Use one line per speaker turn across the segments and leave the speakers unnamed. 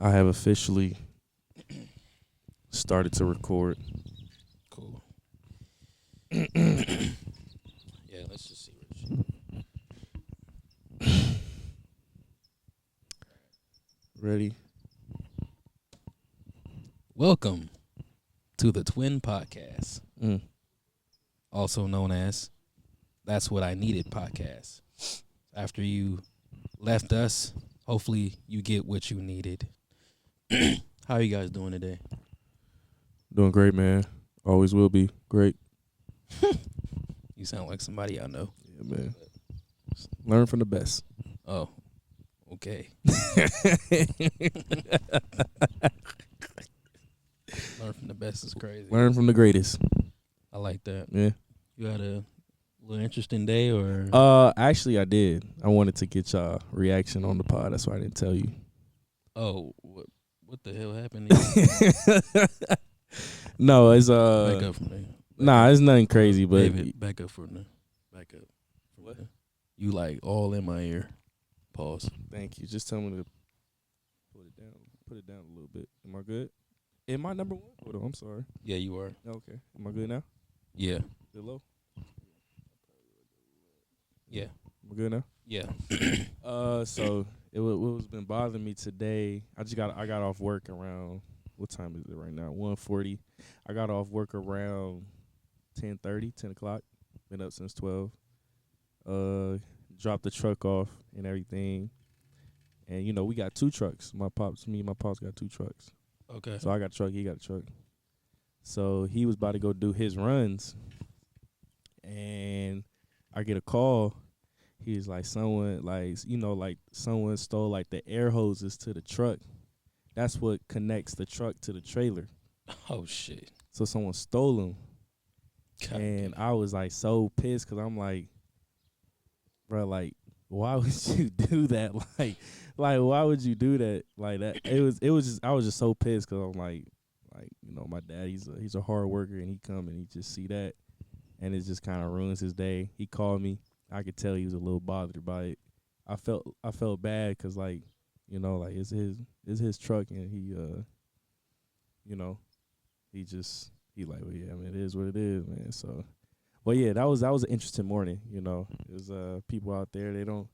I have officially started to record.
Cool. Yeah, let's just see what
Ready?
Welcome to the Twin Podcast,
Mm.
also known as That's What I Needed Podcast. After you left us, hopefully you get what you needed. How are you guys doing today?
Doing great, man. Always will be great.
You sound like somebody I know.
Yeah, man. Learn from the best.
Oh, okay. Learn from the best is crazy.
Learn from the greatest.
I like that.
Yeah.
You had a little interesting day, or
Actually, I did. I wanted to get y'all reaction on the pod. That's why I didn't tell you.
oh, what the hell happened to you?
No, it's
Back up from there.
Nah, it's nothing crazy, but
David, back up from there. Back up.
What?
You like all in my ear. Pause.
Thank you. Just tell me to put it down a little bit. Am I good? Am I number one? Hold on, I'm sorry.
Yeah, you are.
Okay. Am I good now?
Yeah.
Good low?
Yeah.
Am I good now?
Yeah.
So what was been bothering me today, I got off work around, what time is it right now? 1:40. I got off work around 10:30, 10 o'clock. Been up since 12. Dropped the truck off and everything. And you know, we got two trucks. Me and my pops got two trucks.
Okay.
So I got a truck, he got a truck. So he was about to go do his runs. And I get a call. He's like, someone stole like the air hoses to the truck. That's what connects the truck to the trailer.
Oh shit.
So someone stole them.
God
And
damn.
I was like so pissed because I'm like, bro, like, why would you do that? Like, why would you do that? Like that. It was just, I was just so pissed because I'm like, you know, my dad, he's a hard worker, and he come and he just see that, and it just kind of ruins his day. He called me. I could tell he was a little bothered by it. I felt bad because, like, you know, like it's his truck, and he you know, he like, well, yeah, I mean, it is what it is, man. So, but yeah, that was an interesting morning. You know, there's people out there, they don't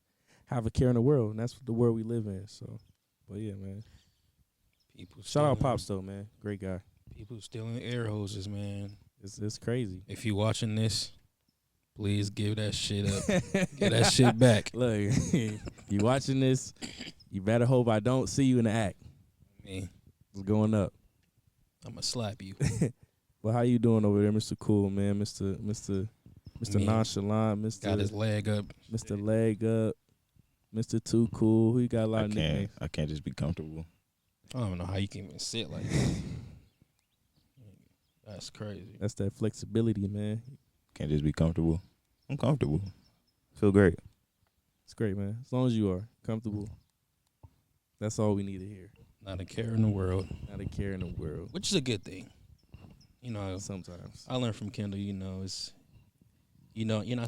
have a care in the world, and that's the world we live in. So, but yeah, man.
People
Shout out
stealing-
Pops though, man. Great guy.
People stealing air hoses, man.
It's crazy.
If you watching this, please give that shit up. Give that shit back.
Look, you watching this, you better hope I don't see you in the act.
Man,
It's going up.
I'ma slap you.
But how you doing over there, Mr. Cool, man? Mr.
Man.
Nonchalant,
Got his leg up.
Mr. Leg Up, Mr. Too Cool. Who you got a lot
I
of
can't.
nicknames?
I can't just be comfortable.
I don't know how you can even sit like that. That's crazy.
That's that flexibility, man.
Can't just be comfortable. I'm comfortable. Feel great.
It's great, man. As long as you are comfortable, that's all we need to hear.
Not a care in the world,
Not a care in the world.
which is a good thing. You know,
Sometimes.
I learned from Kendall, you're not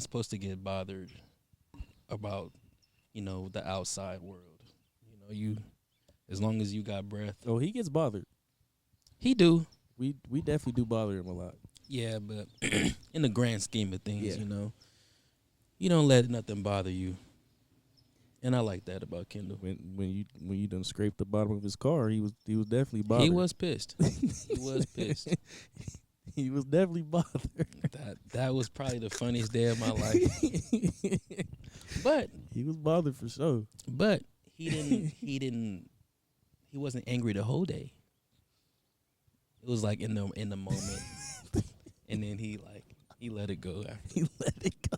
supposed to get bothered about, the outside world. You as long as you got breath.
Oh, he gets bothered.
He do.
We definitely do bother him a lot.
Yeah, but in the grand scheme of things,
Yeah.
you don't let nothing bother you. And I like that about Kendall.
When you done scraped the bottom of his car, he was definitely bothered.
He was pissed. He was pissed.
He was definitely bothered.
That was probably the funniest day of my life. But
He was bothered for sure.
he wasn't angry the whole day. It was like in the moment. And then he let it go after.
He let it go.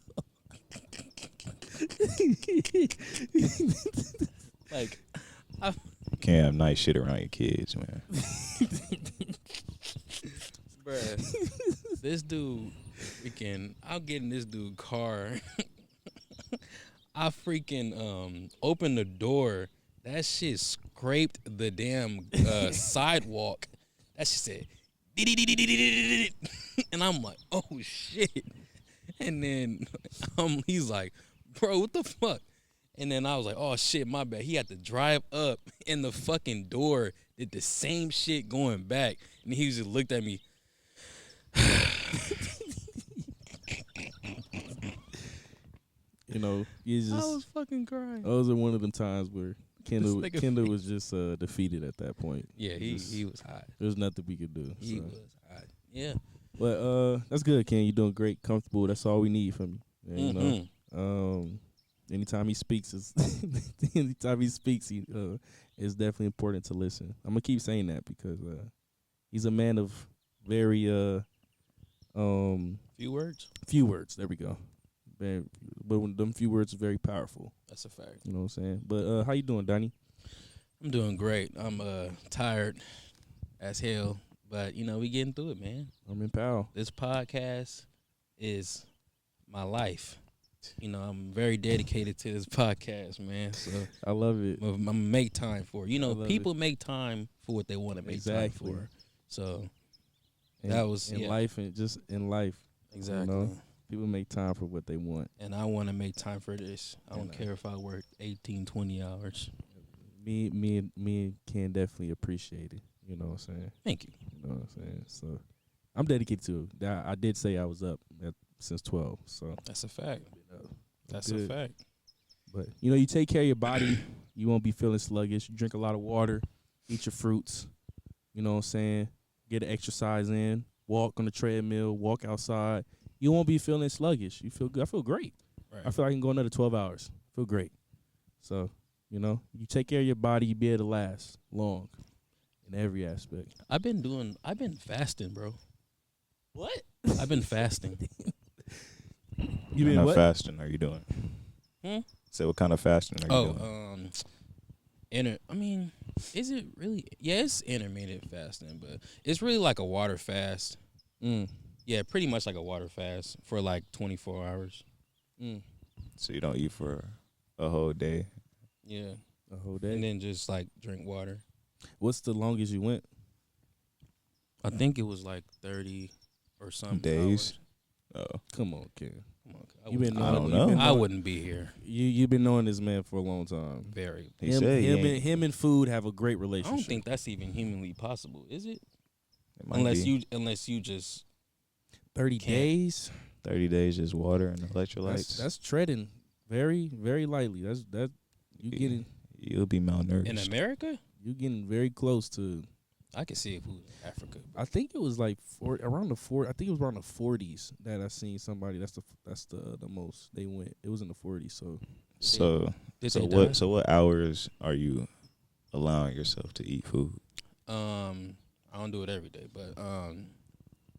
Like
Can't have nice shit around your kids, man.
bruh, this dude I'll get in this dude car. I freaking opened the door. That shit scraped the damn sidewalk. That shit said, and I'm like, oh shit. And then he's like, bro, what the fuck? And then I was like, oh shit, my bad. He had to drive up in the fucking door, did the same shit going back. And he just looked at me.
You know, you
I was
just
fucking crying.
those are one of them times where Kendall
This nigga
Kendall was just defeated at that point.
Yeah,
Just-
he was hot.
There's nothing we could do.
He
so.
was hot. Yeah.
But that's good, Ken. You're doing great, comfortable. That's all we need from you. And, you know,
Mhm.
anytime he speaks, is he it's definitely important to listen. I'm gonna keep saying that because he's a man of very
Few words.
few words. There we go. But when them few words are very powerful.
That's a fact.
You know what I'm saying? But how you doing, Donnie?
I'm doing great. I'm tired as hell, but you know we getting through it, man.
I'm in Powell.
This podcast is my life. You know, I'm very dedicated to this podcast, man. So
I love it.
I'm gonna make time for it. You
I
know,
love
people make time for what they want to make
Exactly.
time for. So
And,
that was-
in
yeah.
life and just in life.
exactly.
know? People make time for what they want.
And I want to make time for this. I don't
And,
care if I work 18, 20 hours.
Me and Ken definitely appreciate it. You know what I'm saying?
Thank you.
You know what I'm saying? So I'm dedicated to it. I did say I was up since 12. So
That's a fact. That's
good.
a fact.
But you know, you take care of your body, you won't be feeling sluggish. You drink a lot of water, eat your fruits. You know what I'm saying? Get an exercise in, walk on the treadmill, walk outside. You won't be feeling sluggish. You feel good. I feel great.
Right.
I feel like I can go another 12 hours. Feel great. So, you know, you take care of your body, you be able to last long in every aspect.
I've been fasting, bro. What? I've been fasting.
You
What
been
kind of
what?
fasting are you doing? So what kind of fasting are you doing?
I mean, is it really? Yeah, it's intermittent fasting, but it's really like a water fast. Yeah, pretty much like a water fast for like 24 hours.
So you don't eat for a whole day?
Yeah,
A whole day.
and then just like drink water.
What's the longest you went?
I think it was like 30 or something
Days?
hours.
Oh,
Come on, Ken.
Come on,
You been
I don't
knowing,
know.
you been
I
knowing-
wouldn't be here.
You've been knowing this man for a long time.
Very.
he said he ain't-
Him and food have a great
I
relationship.
don't think that's even humanly possible, is it?
it might
Unless
be
you just
30
can't.
days.
30 days just water and electrolytes.
That's treading very, very lightly. That you
Yeah.
getting
You'll be malnourished.
in America.
you getting very close to.
I could see if we was in Africa.
I think it was like around the 40. I think it was around the 40s that I seen somebody. That's the most they went. It was in the 40s. So
So
Did
so
they
what
die?
so what hours are you allowing yourself to eat food?
I don't do it every day, but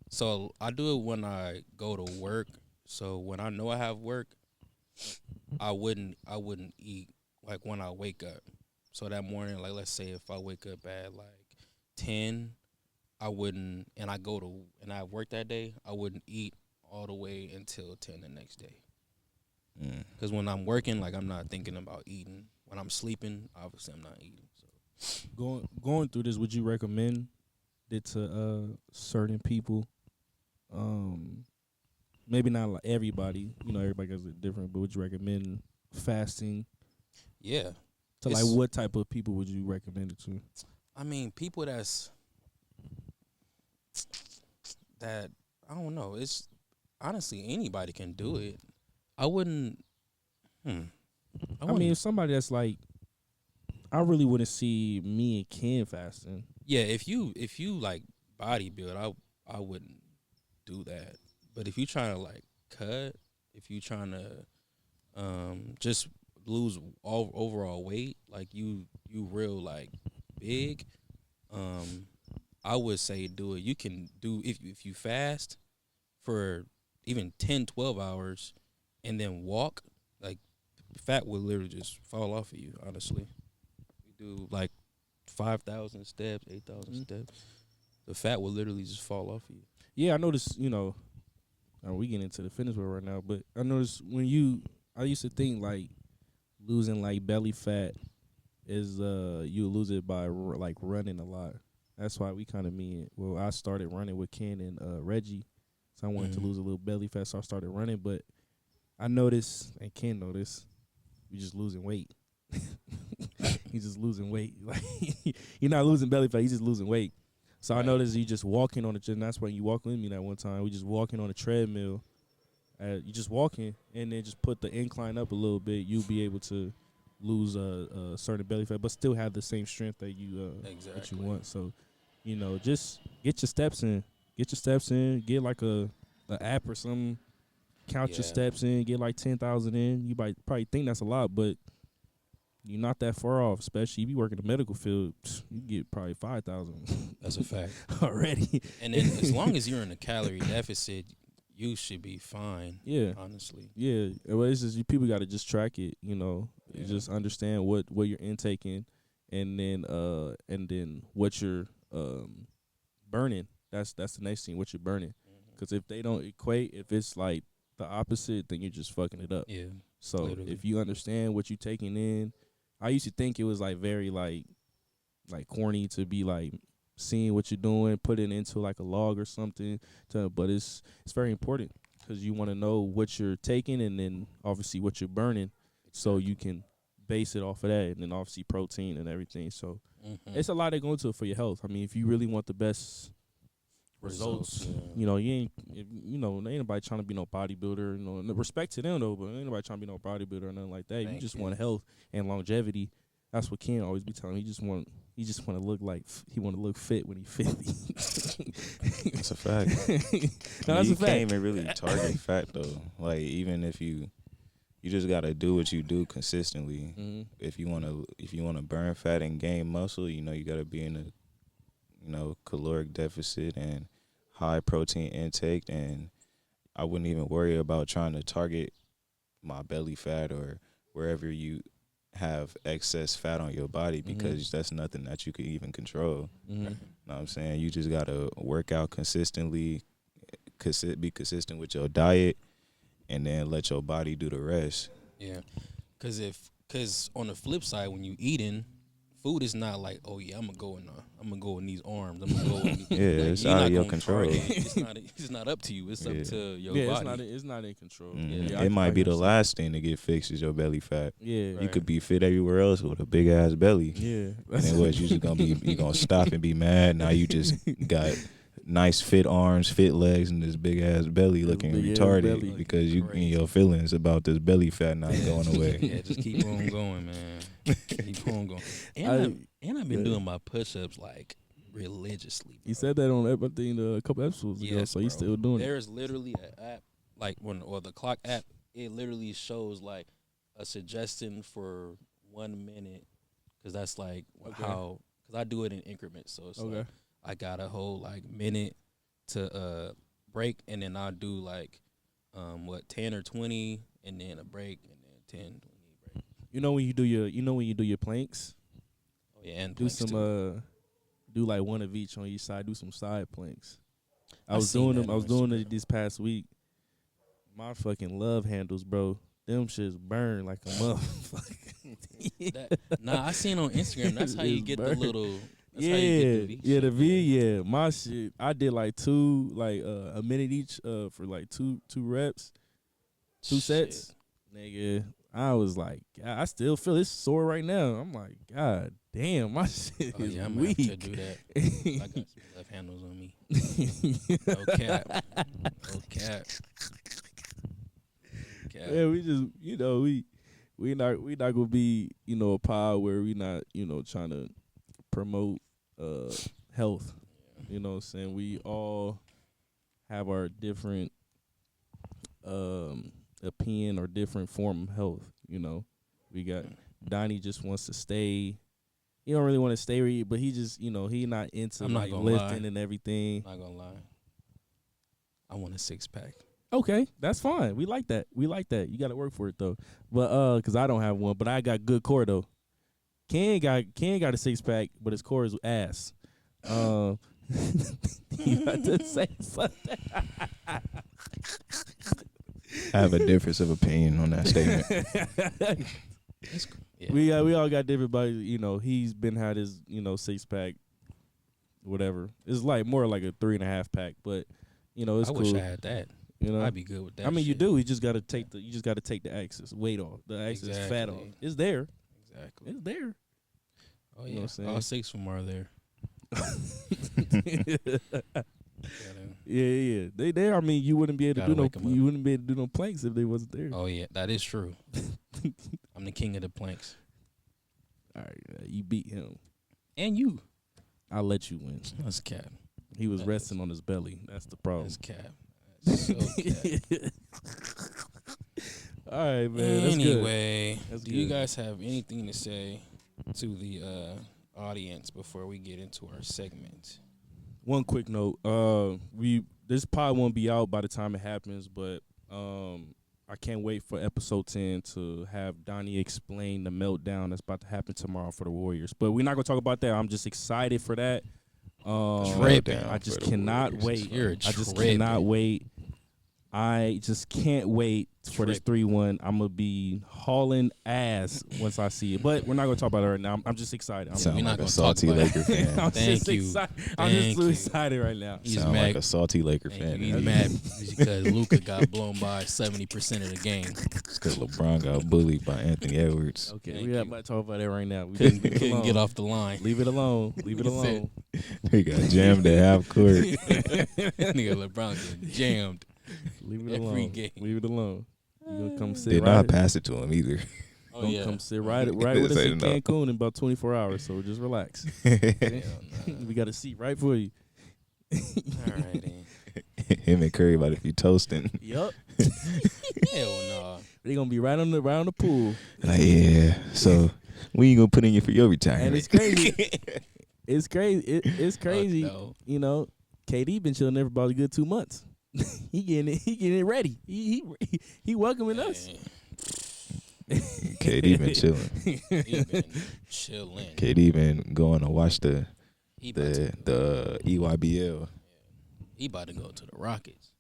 so I do it when I go to work. So when I know I have work, I wouldn't eat like when I wake up. So that morning, like let's say if I wake up at like 10, I wouldn't, and I work that day, I wouldn't eat all the way until 10 the next day. Because when I'm working, like I'm not thinking about eating. When I'm sleeping, obviously I'm not eating. So
going through this, would you recommend it to certain people? Maybe not like everybody. You know, everybody does it different. But would you recommend fasting?
yeah,
To
It's-
like what type of people would you recommend it to?
I mean, people that I don't know. It's honestly anybody can do it. I wouldn't.
I mean, if somebody that's like, I really wouldn't see me and Ken fasting.
yeah. If you like bodybuild, I wouldn't do that. But if you trying to like cut, if you trying to just lose all overall weight, like you real like big, I would say do it. You can do if you fast for even 10, 12 hours and then walk, like fat will literally just fall off of you, honestly. We do like 5,000 steps, 8,000 steps. The fat will literally just fall off of you.
Yeah, I noticed. You know, we getting into the fitness world right now, but I noticed I used to think like losing like belly fat is you lose it by like running a lot. That's why we kind of I started running with Ken and Reggie, so I wanted to lose a little belly fat, so I started running. But I noticed, and Ken noticed, you're just losing weight. He's just losing weight. Like you're not losing belly fat. He's just losing weight. So I noticed you just walking on the gym. That's why you walking with me that one time. We just walking on a treadmill. You just walking and then just put the incline up a little bit. You'll be able to lose a certain belly fat, but still have the same strength that you that you want. So, just get your steps in. Get your steps in. Get like a app or something. Count your steps in. Get like 10,000 in. You might probably think that's a lot, but you're not that far off. Especially if you work in the medical field, you get probably 5,000.
That's a fact
already.
And then as long as you're in a calorie deficit, you should be fine. Yeah, honestly.
Yeah, well, it's just people got to just track it. Just understand what you're intaking, and then what you're burning. That's the next thing. What you're burning, because if they don't equate, if it's like the opposite, then you're just fucking it up.
Yeah.
So
literally.
if you understand what you're taking in, I used to think it was like very like corny to be like seeing what you're doing, put it into like a log or something. But it's very important because you want to know what you're taking and then obviously what you're burning, so you can base it off of that, and then obviously protein and everything. So it's a lot that go into it for your health. I mean, if you really want the best results, you ain't nobody trying to be no bodybuilder. No respect to them though, but ain't nobody trying to be no bodybuilder or nothing like that. You just want health and longevity. That's what Ken always be telling me. He just want to look like he want to look fit when he 50.
That's a fact.
No, that's a fact.
You can't even really target fat though. Like even if you just gotta do what you do consistently. Mm-hmm. If you wanna burn fat and gain muscle, you gotta be in a caloric deficit and high protein intake. And I wouldn't even worry about trying to target my belly fat or wherever you have excess fat on your body, because that's nothing that you can even control. You know what I'm saying? You just gotta work out consistently, be consistent with your diet, and then let your body do the rest.
Yeah, because on the flip side, when you eating, food is not like, oh yeah, I'm gonna go in these arms. I'm gonna go in these,
it's out of your control.
It's not up to you. It's up to your body.
It's not in control.
It might be the last thing to get fixed is your belly fat.
Yeah,
you could be fit everywhere else with a big ass belly.
Yeah,
and then what? You just gonna stop and be mad? Now you just got nice fit arms, fit legs, and this big ass belly looking retarded because you in your feelings about this belly fat not going away.
Yeah, just keep on going, man. Keep on going. And I've been doing my push-ups like religiously. Bro.
You said that on everything a couple episodes ago, so you still doing it.
There's literally an app or the clock app. It literally shows like a suggestion for 1 minute, because that's like how, because I do it in increments, so it's like I got a whole like minute to break, and then I'll do like 10 or 20, and then a break, and then 10, 20 break.
When you do your planks.
Oh yeah, and
do some
too.
Do like one of each on each side. Do some side planks. I was doing it this past week. My fucking love handles, bro. Them shits burn like a motherfucker.
I seen on Instagram. That's how you get the little. That's
the V. Yeah, my shit. I did like two, a minute each, for like two reps, two sets. Nigga, I was like, God, I still feel it's sore right now. I'm like, God damn, my shit is
I'm
weak.
Gonna have to do that. I got some left handles on me. No cap. No cap.
Yeah, we just, we not gonna be, a pod where we not, trying to promote health. You know what I'm saying? We all have our different opinion or different form of health. We got Donnie just wants to stay. He don't really want to stay, but he just, he not into lifting and everything.
I'm not gonna lie. I want a 6-pack.
Okay, that's fine. We like that. You got to work for it though. But because I don't have one, but I got good core though. Ken got a 6-pack, but his core is ass. You have to say something.
I have a difference of opinion on that statement.
Yeah. We all got different bodies. He's been had his 6-pack, whatever. It's like more like a 3.5 pack, but it's cool.
I wish I had that.
You know,
I'd be good with that.
I mean, you
shit.
do. You just gotta take the excess weight off, the excess fat off.
Exactly.
It's there.
Exactly.
It's there.
Oh
You know
yeah,
what I'm saying?
all 6 of them are there.
Yeah. They there. I mean, you wouldn't be able to
Gotta
do no.
wake 'em up.
You wouldn't be able to do no planks if they wasn't there.
Oh yeah, that is true. I'm the king of the planks,
All right, you beat him.
and you.
I'll let you win.
That's cap.
He was
That
resting on his belly. That's the problem.
That's cap. That's so cap.
All right, man. That's good.
Anyway,
That's
do you
good.
guys have anything to say to the audience before we get into our segment?
One quick note. This pod won't be out by the time it happens, but I can't wait for episode 10 to have Donnie explain the meltdown that's about to happen tomorrow for the Warriors. But we're not gonna talk about that. I'm just excited for that.
Tripping.
I just
for the
cannot
Warriors.
wait.
You're
I just
tripping.
cannot wait. I just can't wait for this
Tripping.
3-1. I'm gonna be hauling ass once I see it. But we're not gonna talk about it right now. I'm just excited.
We're
Sound
not
like a
gonna
salty
talk about
Laker fan.
I'm
Thank
just
you.
excited. I'm just
Thank
so
you.
excited right now.
He's
Sound
mad.
like a salty Laker
Thank
fan.
you. He's mad because Luka got blown by 70% of the game.
It's because LeBron got bullied by Anthony Edwards.
Okay,
Thank
we're not
you.
about to talk about that right now. We
Couldn't,
leave it
couldn't
alone.
get off the line.
Leave it alone. Leave it
That's it.
alone.
He got jammed at half court.
Nigga LeBron getting jammed.
Leave it
Every
alone.
game.
Leave it alone. You gonna come sit
Did
right?
not pass it to him either.
Oh
Gonna
yeah.
come sit right with us
Say
in
no.
Cancun in about 24 hours. So just relax.
Hell nah.
We got a seat right for you.
All right then.
Him and Curry about to be toasting.
Yup.
Hell no.
They gonna be right on the pool.
Like, yeah. So when you gonna put in for your retirement?
And it's crazy. It's crazy. It's crazy.
no.
You know, KD been chilling there for about a good 2 months. He getting it ready. He welcoming us.
KD been chilling.
He been chilling.
KD been going to watch the
He about to,
the EYBL.
he about to go to the Rockets.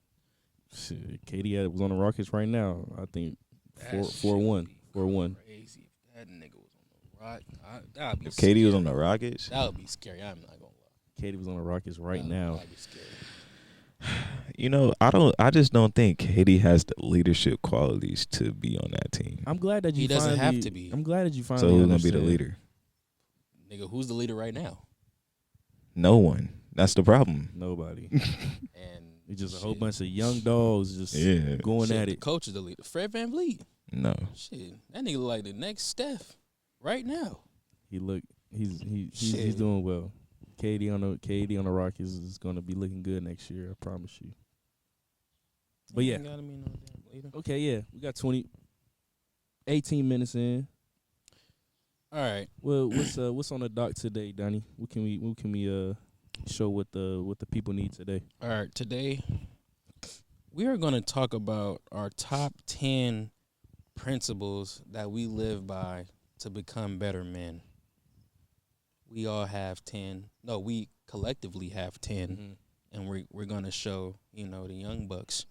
Shit, KD was on the Rockets right now. I think
That
4-1.
shit be
4-1.
Crazy. If that nigga was on the Rock, that'd be
If KD was
scary.
on the Rockets,
That would be scary. I'm not gonna lie.
KD was on the Rockets right
That'd-
now.
That'd be scary.
you know, I just don't think KD has the leadership qualities to be on that team.
I'm glad that you
He doesn't
finally,
have to be.
I'm glad that you finally
So who's gonna be the
understand.
leader?
Nigga, who's the leader right now?
No one. That's the problem.
Nobody.
And
It's just a whole
shit.
bunch of young dogs just
Yeah.
going
Shit,
at
the
it.
coach is the leader. Fred VanVleet.
No.
Shit, that nigga look like the next Steph right now.
He's
Shit.
doing well. KD on the Rockets is gonna be looking good next year. I promise you. But yeah.
Ain't gotta be no damn leader.
Okay, yeah, we got 18 minutes in.
All right.
Well, what's on the dock today, Donnie? What can we show what the people need today?
All right, today we are going to talk about our top 10 principles that we live by to become better men. We all have 10. No, we collectively have 10, and we're going to show, the young bucks,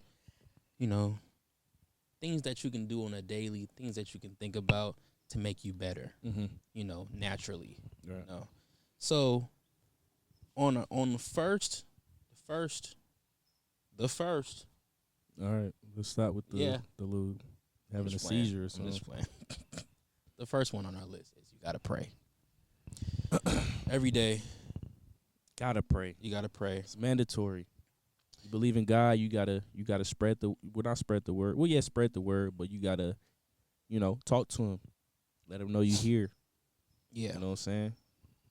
things that you can do on a daily, things that you can think about to make you better, naturally.
Right.
So on the first.
All right, let's start with the little having a
just playing.
seizure or
I'm
something.
just playing. The first one on our list is you gotta pray. Every day
Gotta pray.
you gotta pray.
It's mandatory. You believe in God, you gotta spread the not spread the word. Well, yeah, spread the word, but you gotta, talk to him. Let him know you here.
Yeah.
You know what I'm saying?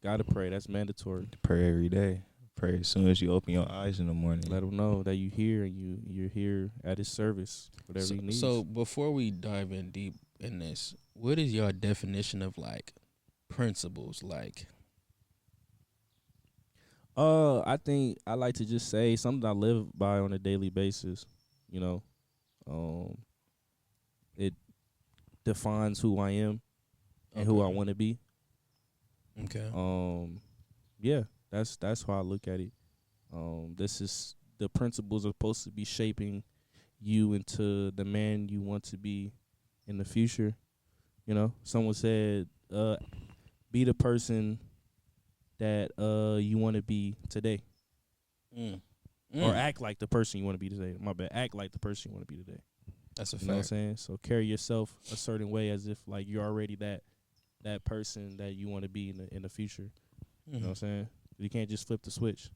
Gotta pray. That's mandatory.
Pray every day. Pray as soon as you open your eyes in the morning.
Let him know that you here and you're here at his service, whatever he needs.
So before we dive in deep in this, what is your definition of principles like?
I think I like to just say something I live by on a daily basis. It defines who I am and who I want to be.
Okay.
Yeah, that's how I look at it. This is the principles are supposed to be shaping you into the man you want to be in the future. Someone said, be the person that you want to be today. or act like the person you want to be today. My bad. Act like the person you want to be today.
That's a
You know what I'm
fact.
saying? So carry yourself a certain way as if like you're already that person that you want to be in the future. You know what I'm saying? You can't just flip the switch.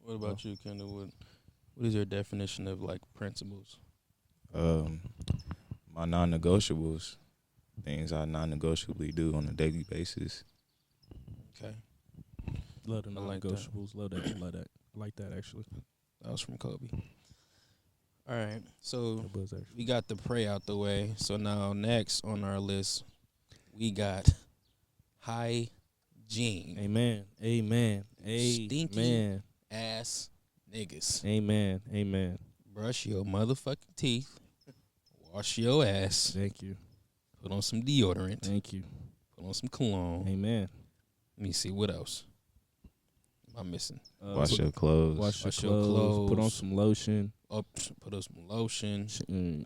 What about you, Kendall? What is your definition of like principles?
My non-negotiables, things I non-negotiably do on a daily basis.
Okay,
Love the
I like that.
non-negotiables. Love that. Love that. I like that actually.
that was from Kobe. All right, so
That was actually.
we got the pray out the way. So now next on our list, we got hygiene.
Amen. Amen.
Stinky.
Amen.
Ass niggas.
Amen. Amen.
Brush your motherfucking teeth. Wash your ass.
Thank you.
Put on some deodorant.
Thank you.
Put on some cologne.
Amen.
Let me see what else am I missing.
Wash your clothes.
Wash your
Wash your
clothes. Put on
clothes.
some lotion.
Oh, put on some lotion.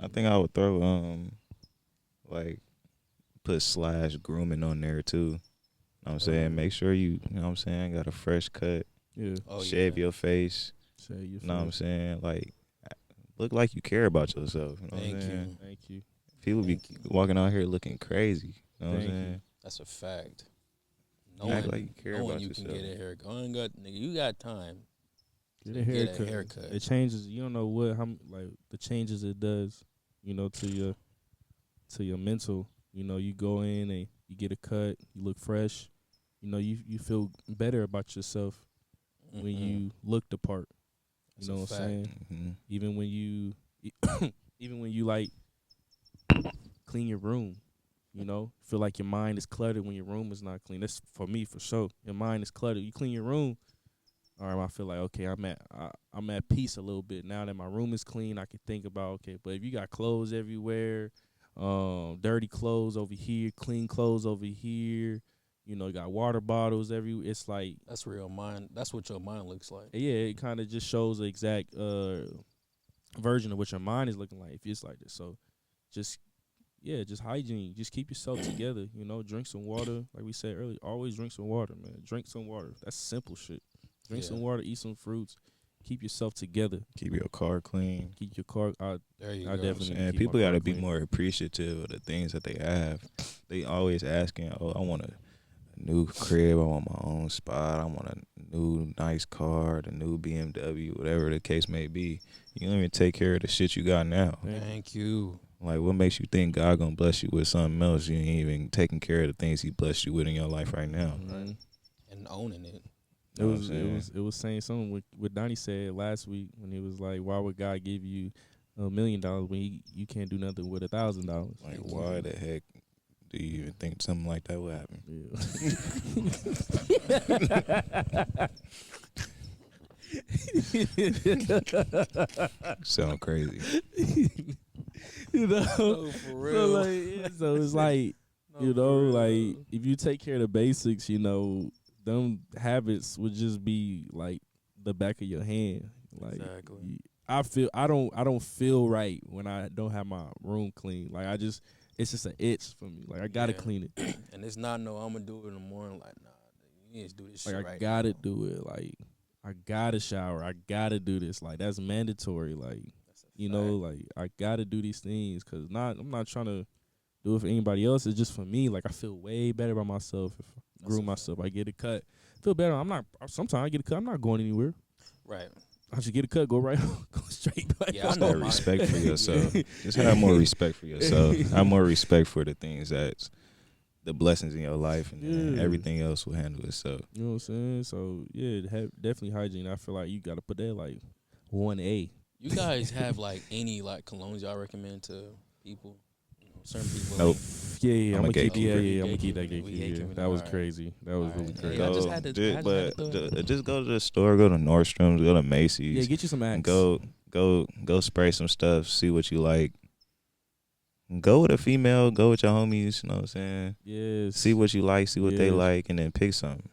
I think I would throw like put / grooming on there too. You know what I'm saying? Make sure you know what I'm saying, got a fresh cut.
Yeah.
Oh,
Shave your face.
Say you.
You know what I'm saying? Like look like you care about yourself. You know
Thank
what I'm
you.
saying?
Thank you.
People
Thank
be
you.
walking out here looking crazy. You know what I'm
Thank you.
saying?
That's a fact.
Act like you care
knowing
about
you
yourself.
can get a haircut. I ain't got, nigga, you got time.
Get a haircut.
haircut.
It changes. You don't know like the changes it does. You know, to your mental. You know, you go in and you get a cut. You look fresh. You know, you feel better about yourself when you look the part.
That's
You know
a
what I'm
fact.
saying?
Mm-hmm.
Even when you like clean your room, you know, feel like your mind is cluttered when your room is not clean. That's for me for sure. Your mind is cluttered. You clean your room, all right. I feel like okay, I'm at peace a little bit now that my room is clean. I can think about okay, but if you got clothes everywhere, dirty clothes over here, clean clothes over here, you know, you got water bottles everywhere. It's like
That's real mind. That's what your mind looks like.
yeah, it kind of just shows the exact version of what your mind is looking like if it's like this. So just hygiene. Just keep yourself together. You know, drink some water. Like we said earlier, always drink some water, man. Drink some water. That's simple shit. Drink
Yeah.
some water, eat some fruits. Keep yourself together.
Keep your car clean.
Keep your car.
There you
I
go.
definitely-
And
keep
people
my
got to
car
be
clean.
more appreciative of the things that they have. They always asking, "Oh, I want a new crib. I want my own spot. I want a new nice car, the new BMW, whatever the case may be." You don't even take care of the shit you got now.
Thank you.
Like, what makes you think God gonna bless you with something else? You ain't even taking care of the things He blessed you with in your life right now.
Mhm.
And owning it.
It
Know what
was
I'm
it
saying?
was it was saying something what Donnie said last week when he was like, "Why would God give you $1 million when you can't do nothing with $1,000?"
Like, why the heck do you even think something like that would happen? Sound crazy.
You know,
No, for
so
real.
like, so it's like
No,
you
for
know,
real.
like if you take care of the basics, you know, them habits would just be like the back of your hand. Like
Exactly.
I don't feel right when I don't have my room clean. Like it's just an itch for me. Like I gotta
Yeah.
clean it.
And it's not I'm gonna do it in the morning. Like, nah, you need to do this
Like
shit
I
right
gotta
now.
do it. Like I gotta shower. I gotta do this. Like that's mandatory. Like
That's a
you
fact.
know, like I gotta do these things because I'm not trying to do it for anybody else. It's just for me. Like I feel way better about myself if I
That's
groom
a
myself. I get a cut. Feel better. I'm not. Sometimes I get a cut. I'm not going anywhere.
Right.
I just get a cut. Go right. Go straight back.
Yeah, I
Just
know
have
my-
respect for yourself. Just have more respect for yourself. Have more respect for the things that's the blessings in your life, and then
Yeah.
everything else will handle itself.
You know what I'm saying? So yeah, definitely hygiene. I feel like you got to put that like 1A.
You guys have like any like colognes y'all recommend to people? You know, certain people.
Nope.
Yeah, I'm
I'm a
gonna keep.
gatekeeper.
Yeah, I'm gonna keep that
Gatekeeping it. We
gatekeeper. Yeah,
gatekeeping it.
that was
Alright.
crazy. That was really
Alright.
crazy.
Hey, I just had to-
ju-
I just
but
had to throw it.
just go to the store, go to Nordstrom's, go to Macy's.
Yeah, get you some Axe.
Go spray some stuff, see what you like. Go with a female, go with your homies, you know what I'm saying?
Yes.
See what you like, see what they
Yes.
like, and then pick something.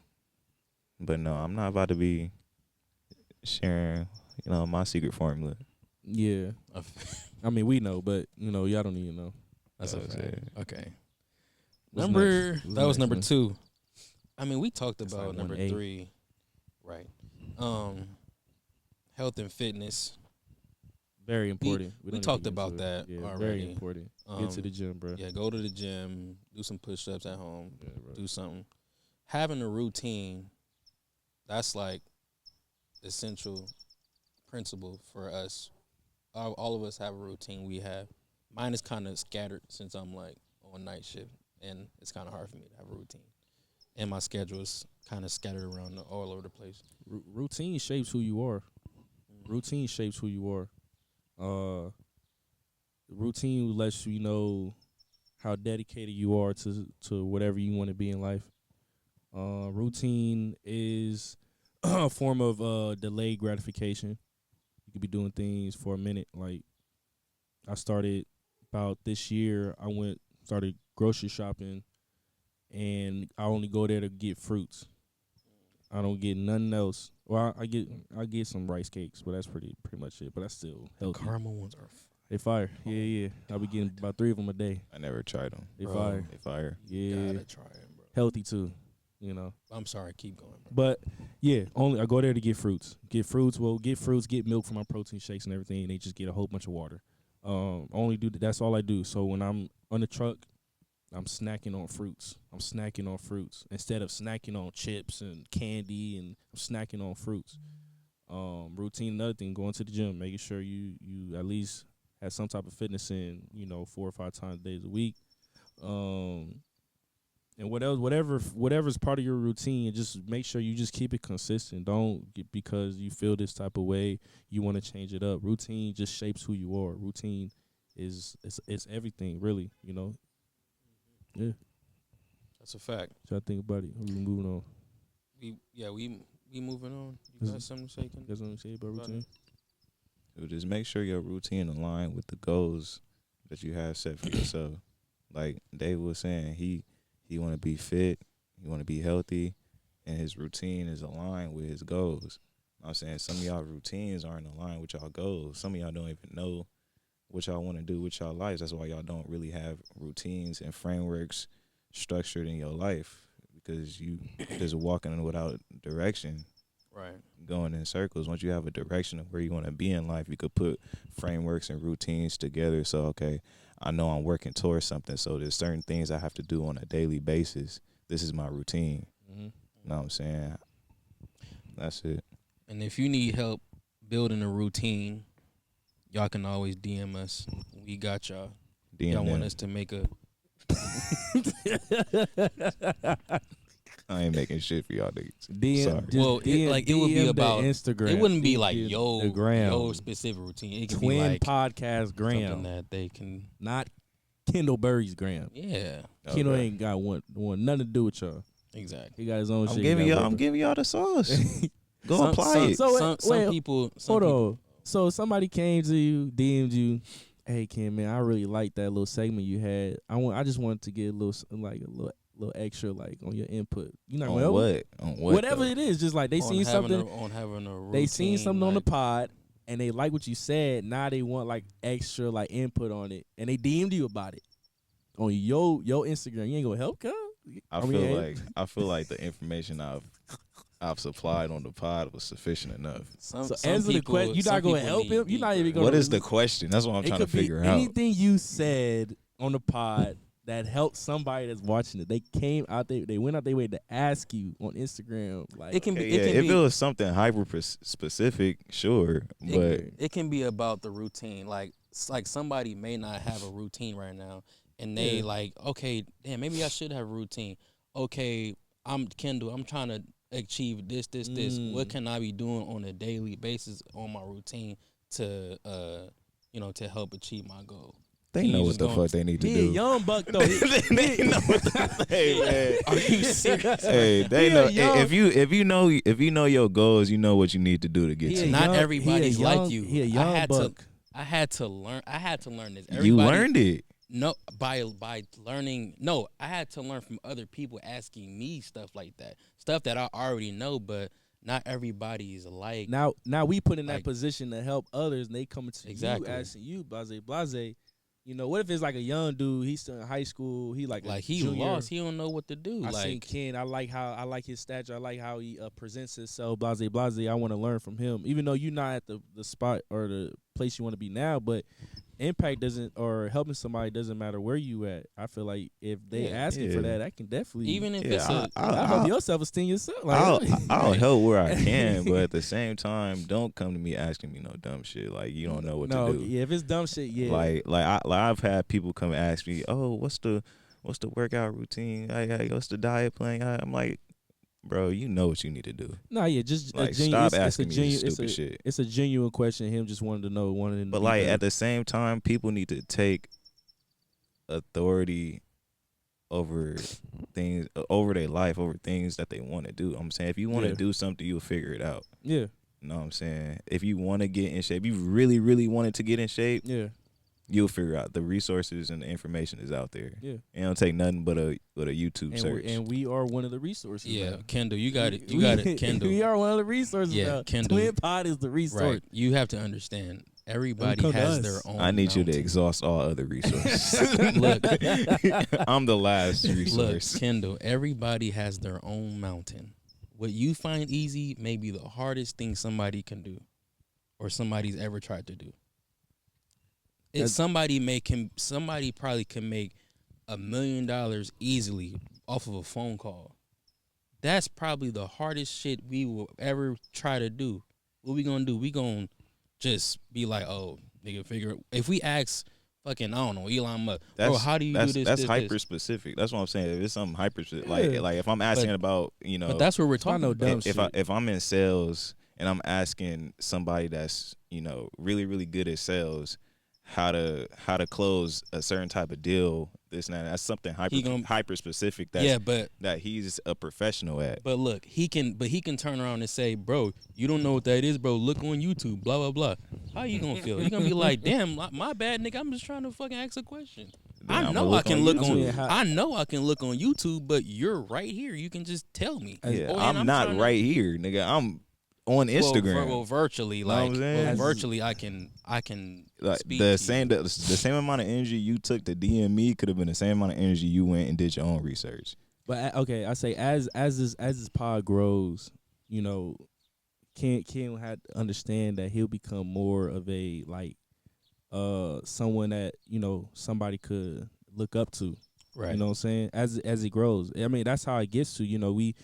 But no, I'm not about to be sharing, my secret formula.
Yeah. I mean, we know, but y'all don't even know.
That's a
That's
fact.
it.
Okay.
What's
Number
next? What's
that was
next,
number
man?
2. I mean, we talked
That's
about
like
number
1A.
3. Right. health and fitness.
Very important.
We
don't need to
talked
get into
about
it.
that
Yeah,
already.
very important. Get to the gym, bro.
Yeah, go to the gym, do some push-ups at home,
Yeah, bro.
do something. Having a routine, that's like essential principle for us. All of us have a routine we have. Mine is kind of scattered since I'm like on night shift, and it's kind of hard for me to have a routine. And my schedule is kind of scattered around all over the place.
Routine shapes who you are. Routine shapes who you are. Routine lets you know how dedicated you are to whatever you want to be in life. Routine is a form of delayed gratification. You could be doing things for a minute. Like I started about this year, started grocery shopping, and I only go there to get fruits. I don't get nothing else. Well, I get some rice cakes, but that's pretty much it. But that's still healthy.
Caramel ones are
They fire. Yeah. I'll be getting about 3 of them a day.
I never tried them.
They
Bro.
fire.
They fire.
Yeah.
gotta try it, bro.
Healthy too, you know.
I'm sorry, keep going, bro.
But yeah, only I go there to get fruits. Get fruits, get milk for my protein shakes and everything, and they just get a whole bunch of water. Only do that's all I do. So when I'm on the truck, I'm snacking on fruits. Instead of snacking on chips and candy, and I'm snacking on fruits. Routine, another thing, going to the gym, making sure you at least have some type of fitness in, 4 or 5 times days a week. And whatever's part of your routine, and just make sure you just keep it consistent. Don't get because you feel this type of way, you want to change it up. Routine just shapes who you are. Routine is everything, really, Yeah.
That's a fact.
So I think about it. We moving on.
We moving on. You got something to say?
You got something to say about routine?
So just make sure your routine align with the goals that you have set for yourself. Like Dave was saying, he want to be fit, he want to be healthy, and his routine is aligned with his goals. I'm saying some of y'all routines aren't aligned with y'all goals. Some of y'all don't even know what y'all want to do with y'all lives. That's why y'all don't really have routines and frameworks structured in your life, because you just walking without direction.
Right.
Going in circles. Once you have a direction of where you want to be in life, you could put frameworks and routines together. So, okay, I know I'm working towards something, so there's certain things I have to do on a daily basis. This is my routine.
Mm-hmm.
You know what I'm saying? That's it.
And if you need help building a routine, y'all can always DM us. We got y'all. Y'all want us to make a...
I ain't making shit for y'all niggas.
It would be about
Instagram.
It wouldn't be
DM
like
the gram.
yo specific routine. It could
Twin
be like
podcast gram,
something that they can.
not Kendall Burry's gram.
Yeah,
Kendall ain't got one nothing to do with y'all.
exactly.
He got his own shit.
I'm giving y'all the sauce. Go apply it.
So
Some people.
Hold on. So somebody came to you, DM'd you. Hey Kim, man, I really like that little segment you had. I just wanted to get a little extra like on your input. You know
on what? On what?
Whatever it is, just like they seen something
on having a routine,
they seen something on the
like,
pod and they like what you said. Now they want like extra like input on it, and they DM'd you about it on your Instagram. You ain't gonna help, cuz?
I feel like the information I've supplied on the pod was sufficient enough.
Some
answer the question. You're not gonna help him. You're not even gonna.
What is the question? That's what I'm trying to figure out.
Anything you said on the pod that helped somebody that's watching it. They came out there. They went out their way to ask you on Instagram. Like
it can be.
If it was something hyper specific, sure, but
it can be about the routine. Like somebody may not have a routine right now, and they like, okay, damn, maybe I should have a routine. Okay, I'm Kendall. I'm trying to achieve this. What can I be doing on a daily basis on my routine to to help achieve my goal?
They know what the fuck they need to do.
Young buck though.
They know what the hey man.
Are you serious?
Hey, they know if you know your goals, you know what you need to do to get to.
Not everybody's like you.
He a young buck.
I had to learn this.
You learned it.
No, by learning. No, I had to learn from other people asking me stuff like that. Stuff that I already know, but not everybody is alike.
Now we put in that position to help others, and they coming to
Exactly.
you asking you, blase. You know, what if it's like a young dude? He's still in high school. He like
Like he
junior.
lost. He don't know what to do.
I
like
seen Ken. I like his stature. I like how he presents himself. Blase, blase. I want to learn from him. Even though you're not at the spot or the place you want to be now, but impact doesn't, or helping somebody doesn't matter where you at. I feel like if they asking for that, I can definitely
even if
Yeah,
it's a
I help your self esteem yourself. Like,
I'll help where I can, but at the same time, don't come to me asking me no dumb shit. Like you don't know what to do.
Yeah, if it's dumb shit, yeah.
I've had people come and ask me, oh, what's the workout routine? What's the diet plan? I'm like, bro, you know what you need to do.
No, yeah, just
Like,
a genuine,
stop asking me this stupid
it's
shit.
It's a genuine question. Him just wanted to know,
But like at the same time, people need to take authority over things, over their life, over things that they want to do. I'm saying, if you want to do something, you'll figure it out.
Yeah.
You know what I'm saying? If you want to get in shape, you really, really wanted to get in shape,
Yeah.
you'll figure out. The resources and the information is out there.
Yeah.
It don't take nothing but a YouTube search.
And we are one of the resources.
yeah,
now.
Kendall, you got it. You got it, Kendall.
We are one of the resources.
Yeah,
now.
Kendall.
Twin Pod is the resource.
Right. You have to understand. Everybody
Come to
has
us.
their own.
I need you to
mountain.
exhaust all other resources.
Look,
I'm the last
look,
resource.
Kendall. Everybody has their own mountain. What you find easy may be the hardest thing somebody can do, or somebody's ever tried to do. Somebody probably can make $1 million easily off of a phone call. That's probably the hardest shit we will ever try to do. What we gonna do? We gonna just be like, oh, nigga, figure it. If we ask fucking, I don't know, Elon Musk, bro, how do you do this?
That's
this,
hyper
this?
specific. That's what I'm saying. If it's something hyper specific,
Yeah.
like if I'm asking about,
But that's what we're talking
no
about.
dumb shit.
if I'm in sales and I'm asking somebody that's, really, really good at sales how to close a certain type of deal, this and that, that's something hyper specific that he's a professional at.
But look, he can turn around and say, bro, you don't know what that is, bro. Look on YouTube, blah, blah, blah. How you gonna feel? You gonna be like, damn, my bad, nigga. I'm just trying to fucking ask a question.
Then
I
I'ma
know I can look on.
YouTube.
I know I can look on YouTube, but you're right here. You can just tell me.
Yeah,
Oh,
I'm not right here, nigga. I'm on Instagram.
Well, virtually,
Know what I'm saying?
virtually, I can
Like
speak
the
to
same
you.
the same amount of energy you took to DM me could have been the same amount of energy you went and did your own research.
But okay, I say as this pod grows, Ken had to understand that he'll become more of a someone that somebody could look up to.
Right.
You know what I'm saying? As it grows, I mean that's how it gets to.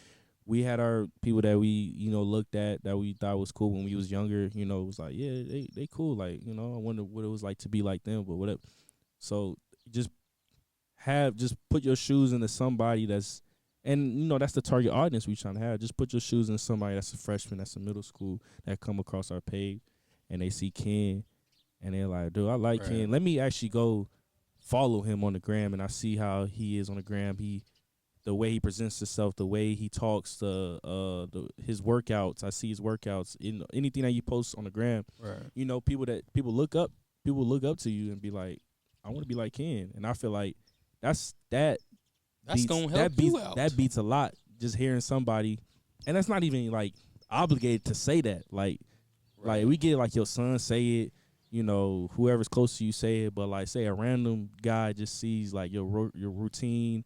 We had our people that we looked at that we thought was cool when we was younger. It was like, yeah, they cool. Like I wonder what it was like to be like them, but whatever. So just put your shoes into somebody that's, and that's the target audience we trying to have. Just put your shoes in somebody that's a freshman, that's a middle school, that come across our page and they see Ken and they're like, dude, I like
Right.
Ken. Let me actually go follow him on the gram, and I see how he is on the gram. The way he presents himself, the way he talks, his workouts. I see his workouts. Anything that you post on the gram,
Right.
people look up to you and be like, I want to be like Ken. And I feel like that's
gonna help you out.
That beats a lot. Just hearing somebody, and that's not even like obligated to say that. Like we get like your son say it. Whoever's close to you say it, but like say a random guy just sees like your routine.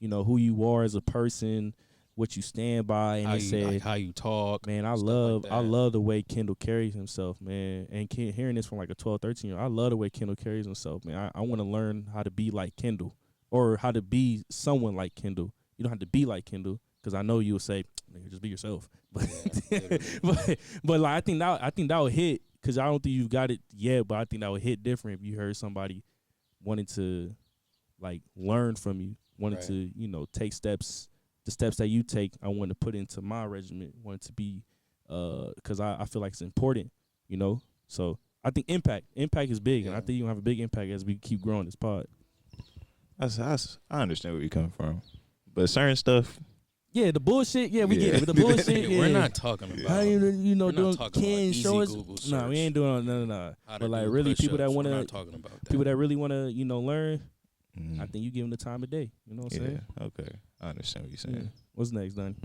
Who you are as a person, what you stand by, and
how you talk.
Man, I
stuff
love
like
I
that.
love the way Kendall carries himself, man. And hearing this from like a 12, 13-year-old, I love the way Kendall carries himself, man. I want to learn how to be like Kendall, or how to be someone like Kendall. You don't have to be like Kendall, because I know you will say, nigga, just be yourself. But but like I think that would hit, because I don't think you've got it yet, but I think that would hit different if you heard somebody wanting to like learn from you, wanted to take steps, the steps that you take. I want to put into my regimen, want it to be because I feel like it's important, so I think impact is big, and I think you're gonna have a big impact as we keep growing this pod.
I understand where you're coming from, but certain stuff,
yeah, the bullshit, yeah, we get it. But the bullshit, yeah.
We're not talking about.
How
we're
doing
not talking
Ken
about
show us?
easy Google
No, we
search.
ain't doing no.
How to
But like
do
really, people that
push-ups.
want
We're
to,
not talking about that.
people that really want to, learn.
mm,
I think you give them the time of day. You know what I'm saying?
okay, I understand what you're
Yeah.
saying.
What's next, Donnie?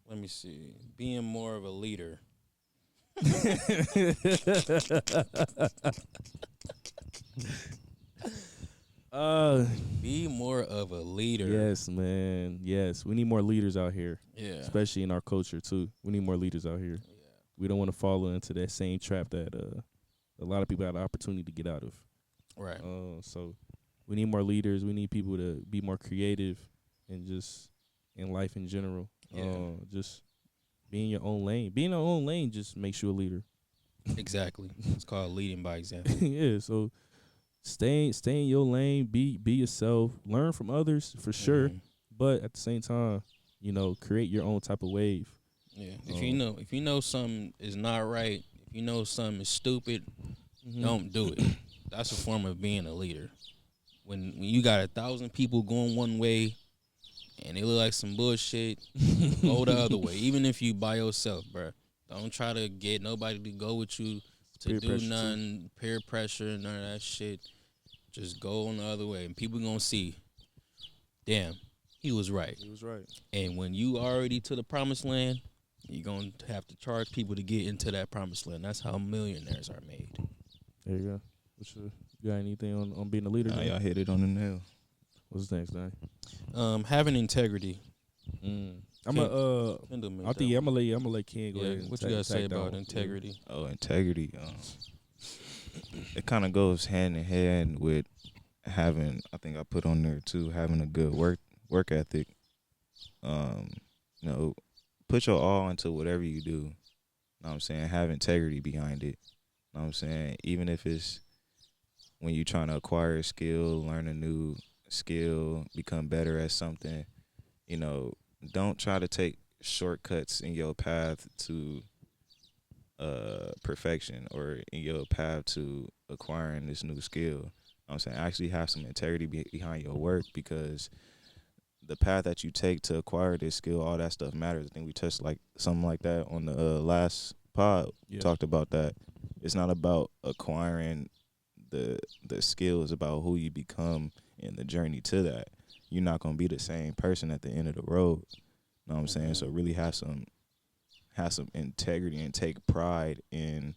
Let me see. Being more of a leader. Be more of a leader.
Yes, man. Yes, we need more leaders out here,
Yeah.
especially in our culture too. We need more leaders out here.
Yeah.
We don't want to fall into that same trap that a lot of people have the opportunity to get out of.
Right.
So we need more leaders. We need people to be more creative and just in life in general.
Yeah.
Just be in your own lane. Being in your own lane just makes you a leader.
Exactly. It's called leading by example.
Yeah. So stay in your lane. Be yourself. Learn from others for sure.
Mhm.
But at the same time, create your own type of wave.
Yeah. If you know something is not right, if you know something is stupid, don't do it. That's a form of being a leader. When you got 1,000 people going one way and they look like some bullshit, go the other way. Even if you by yourself, bro. Don't try to get nobody to go with you to
Peer
do
pressure,
nothing, peer pressure, none of that shit. Just go on the other way. And people gonna see, damn, he was right.
He was right.
And when you already to the promised land, you're gonna have to charge people to get into that promised land. That's how millionaires are made.
There you go. You got anything on being a leader?
Nah,
Dan?
y'all hit it on the nail.
What's next, Dan?
Having integrity.
I'm gonna let Ken go ahead. And
What you gotta say about integrity?
Oh, integrity. It kind of goes hand in hand with having. I think I put on there too, having a good work ethic. Put your all into whatever you do. Know what I'm saying? Have integrity behind it. Know what I'm saying? Even if it's when you're trying to acquire a skill, learn a new skill, become better at something, don't try to take shortcuts in your path to perfection or in your path to acquiring this new skill. Know what I'm saying? Actually have some integrity behind your work, because the path that you take to acquire this skill, all that stuff matters. I think we touched something like that on the last pod.
Yeah.
Talked about that. It's not about acquiring the skill. It's about who you become in the journey to that. You're not gonna be the same person at the end of the road. Know what I'm saying? So really have some integrity and take pride in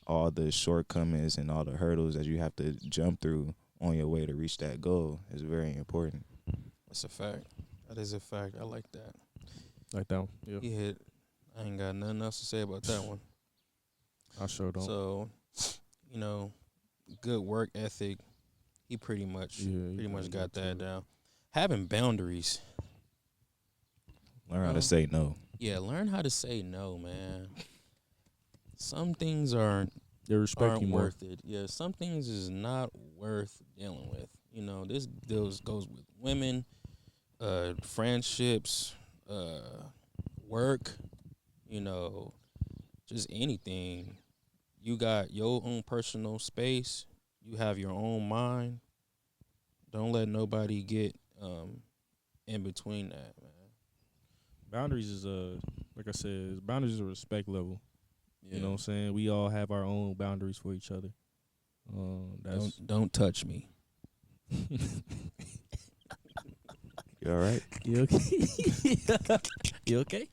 all the shortcomings and all the hurdles that you have to jump through on your way to reach that goal. Is very important.
That's a fact. That is a fact. I like that.
Like that one. Yeah.
He hit. I ain't got nothing else to say about that one.
I sure don't.
So, good work ethic. He pretty much got that down. Having boundaries.
Learn how to say no.
Yeah, learn how to say no, man. Some things aren't
worth
it. Yeah, some things is not worth dealing with. This goes with women, friendships, work, just anything. You got your own personal space. You have your own mind. Don't let nobody get in between that, man.
Boundaries is like I said, boundaries is a respect level.
Yeah.
You know what I'm saying? We all have our own boundaries for each other.
Don't touch me.
You all right?
You okay? You okay?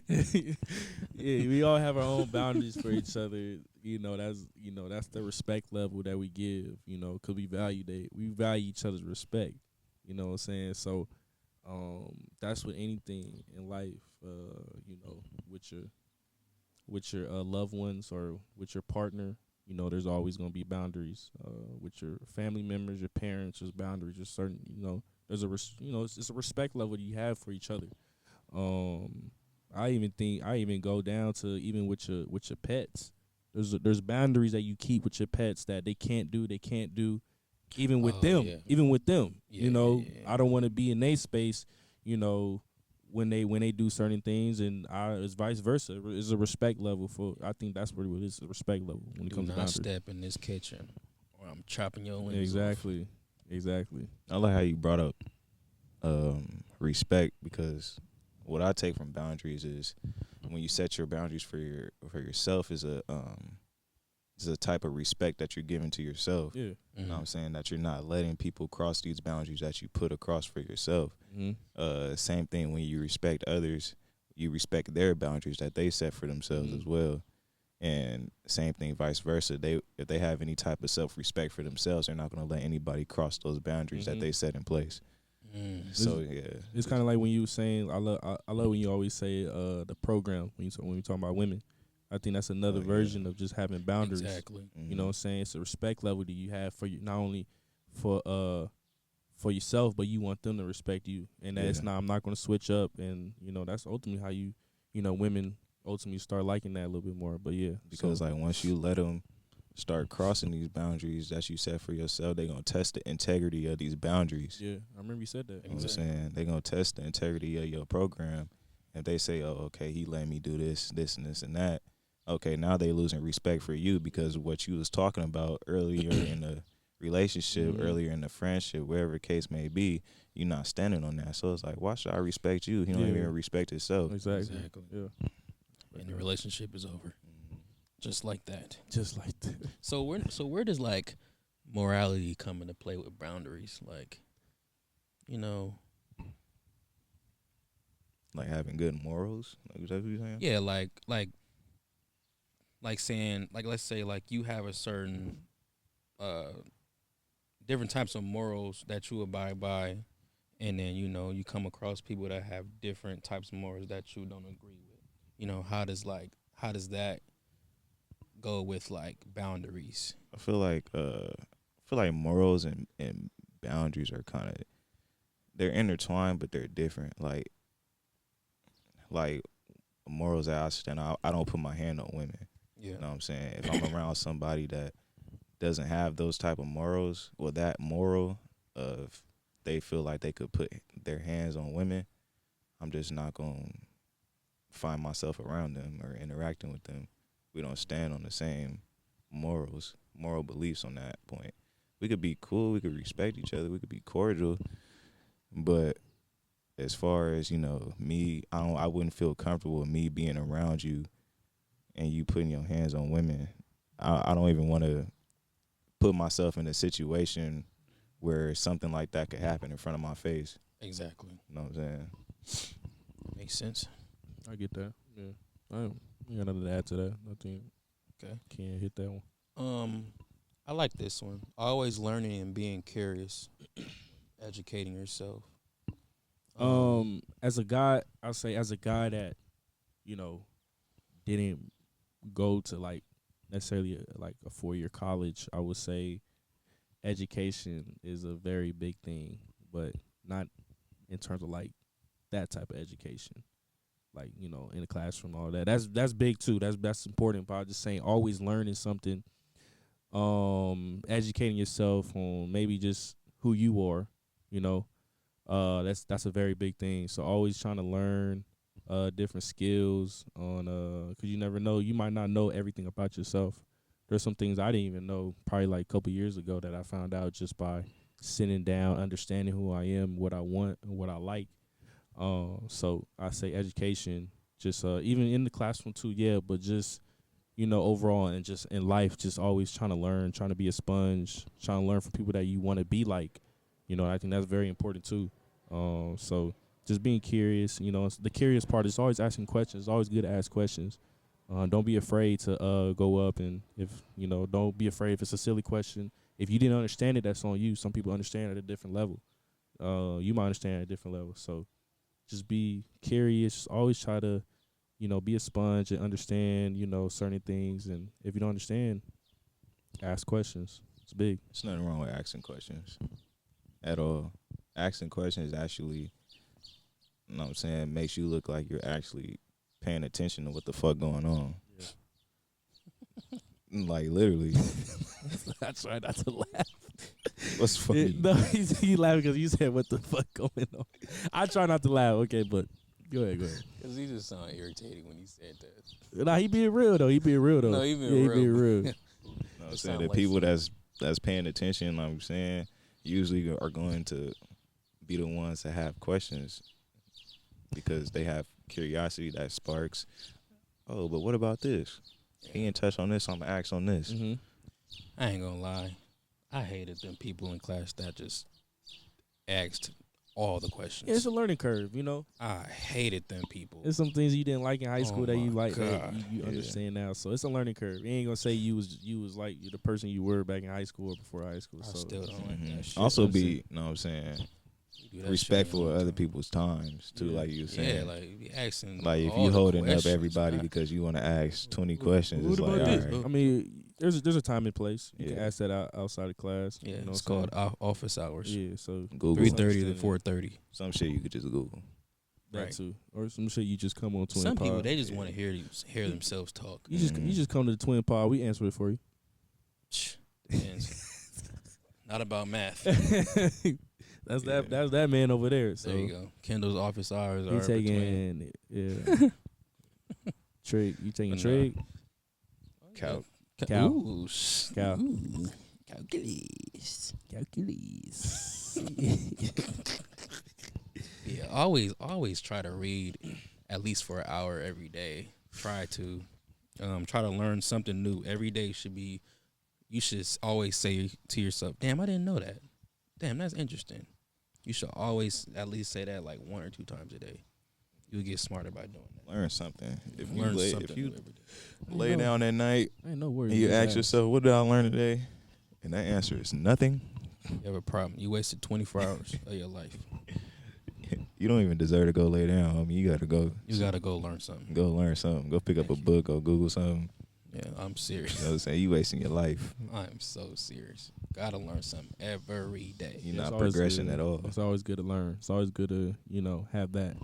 Yeah, we all have our own boundaries for each other. That's the respect level that we give. Because we value each other's respect. You know what I'm saying? So, that's with anything in life. With your loved ones or with your partner. There's always gonna be boundaries. With your family members, your parents, there's boundaries. There's certain, there's it's a respect level you have for each other. I even go down to even with your pets. There's boundaries that you keep with your pets that they can't do. Even with them.
Yeah.
Even with them.
Yeah.
I don't want to be in their space. When they do certain things, and it's vice versa. It's a respect level I think that's what it is. A respect level when it comes to boundaries.
Do not step in this kitchen, or I'm chopping your limbs
Exactly.
I like how you brought up respect, because what I take from boundaries is when you set your boundaries for yourself is a type of respect that you're giving to yourself.
Yeah.
Mm-hmm.
You know what I'm saying? That you're not letting people cross these boundaries that you put across for yourself.
Mm-hmm.
Same thing when you respect others, you respect their boundaries that they set for themselves as well. And same thing, vice versa. If they have any type of self-respect for themselves, they're not going to let anybody cross those boundaries that they set in place. So yeah,
It's kind of like when you were saying, I love when you always say the program when you talking about women. I think that's another version of just having boundaries.
Exactly.
You know what I'm saying? It's a respect level that you have for you, not only for yourself, but you want them to respect you. And that it's not, I'm not going to switch up. And, you know, that's ultimately how women ultimately start liking that a little bit more. But yeah.
Because like once you let them start crossing these boundaries that you set for yourself, they're going to test the integrity of these boundaries.
Yeah, I remember you said that.
You know what I'm saying? They're going to test the integrity of your program. If they say, oh, okay, he let me do this, this, and this, and that, okay, now they losing respect for you because of what you was talking about earlier in the relationship, earlier in the friendship, wherever the case may be, you're not standing on that. So it's like, why should I respect you? He don't even respect himself.
Exactly. Yeah.
And the relationship is over. Just like that.
Just like that.
So where does like morality come into play with boundaries? Like, you know,
like having good morals. Like, is that what you're saying?
Yeah, like saying, like, let's say like you have a certain different types of morals that you abide by, and then you know you come across people that have different types of morals that you don't agree with. You know, how does that go with like boundaries?
I feel like morals and boundaries are kind of, they're intertwined, but they're different. Like morals that I stand, I don't put my hand on women.
Yeah.
You know what I'm saying? If I'm around somebody that doesn't have those type of morals, or that moral of they feel like they could put their hands on women, I'm just not going to find myself around them or interacting with them. We don't stand on the same moral beliefs on that point. We could be cool, we could respect each other, we could be cordial, but as far as, you know, me, I wouldn't feel comfortable with me being around you and you putting your hands on women. I don't even want to put myself in a situation where something like that could happen in front of my face.
Exactly.
You know what I'm saying?
Makes sense.
I get that. Yeah. I got nothing to add to that. I think can't hit that one.
I like this one. Always learning and being curious. Educating yourself.
As a guy, I'll say as a guy that, you know, didn't go to like necessarily like a 4-year college, I would say education is a very big thing, but not in terms of like that type of education. Like, you know, in the classroom, all that. That's big too. That's important. But I'm just saying, always learning something, educating yourself on maybe just who you are, you know. That's a very big thing. So always trying to learn different skills on because you never know. You might not know everything about yourself. There's some things I didn't even know probably like a couple years ago that I found out just by sitting down, understanding who I am, what I want, and what I like. So I say education, just even in the classroom too, yeah, but just, you know, overall and just in life, just always trying to learn, trying to be a sponge, trying to learn from people that you want to be like. You know, I think that's very important too. So just being curious, you know, the curious part is always asking questions. It's always good to ask questions. Don't be afraid to go up and don't be afraid if it's a silly question. If you didn't understand it, that's on you. Some people understand at a different level. You might understand at a different level. So just be curious. Always try to, you know, be a sponge and understand, you know, certain things. And if you don't understand, ask questions. It's big.
There's nothing wrong with asking questions at all. Asking questions actually, you know what I'm saying, makes you look like you're actually paying attention to what the fuck going on. Yeah. Like, literally.
I try not to laugh.
What's funny?
No, he laughing because you said what the fuck going on. I try not to laugh, okay, but go ahead.
Because he just sounded irritating when he said that.
Nah, he being real though.
No, he being real.
He being real.
You know what I'm saying? The people that's paying attention, like I'm saying, usually are going to be the ones that have questions because they have curiosity that sparks, oh, but what about this? He didn't touch on this, I'm going to ask on this.
Mm-hmm. I ain't going to lie. I hated them people in class that just asked all the questions.
Yeah, it's a learning curve, you know.
I hated them people.
There's some things you didn't like in high
Oh
school that you
my
like that
God.
you understand now. So it's a learning curve. You ain't gonna say you was like the person you were back in high school or before high school.
I
So
still don't like that shit.
Also,
That's
be, know what I'm saying,
You do that
respectful
shit
of
all the
other
time.
people's times too.
Yeah.
Like you were saying,
Yeah, like be asking.
like if
all
you
the
holding up
questions,
everybody
God.
because you want to ask 20 questions,
what
it's like,
about
all
this?
right.
I mean, there's a time and place. You can
Yeah.
ask that outside of class.
Yeah,
you know
it's
what I'm
called office hours.
saying? Yeah, so
Google
3:30 to
understanding.
4:30.
some shit you could just Google.
that
Right.
too, or some shit you just come on Twin
Some
Pod.
people they just want to hear themselves talk.
You just come to the Twin Pod. We answer it for you.
Depends. Not about math.
That's that man over there. So
There you go. Kendall's office hours
he
are between.
taking Trig. You taking
But nah.
Trig?
Cow.
Cow.
Ooh,
Cow.
Ooh. Calculus.
Calculus.
Yeah, always try to read at least for an hour every day. Try to learn something new every day. You should always say to yourself, "Damn, I didn't know that. Damn, that's interesting." You should always at least say that like 1 or 2 times a day. You'll get smarter by doing that.
Learn something. If you
Learn
lay,
something
if you
new every day.
lay down at night
Ain't no worries.
and you ask yourself, "What did I learn today?" and that answer is nothing,
You have a problem. You wasted 24 hours of your life.
you don't even deserve to go lay down. I mean, you gotta go.
You gotta go learn something.
Go learn something. Go pick up a
Thank you.
book. Go Google something.
Yeah, I'm serious.
You know what I'm saying? You wasting your life.
I'm so serious. Gotta learn something every day.
You're
It's
not
always
progressing
good.
at all.
It's always good to learn. It's always good to have that.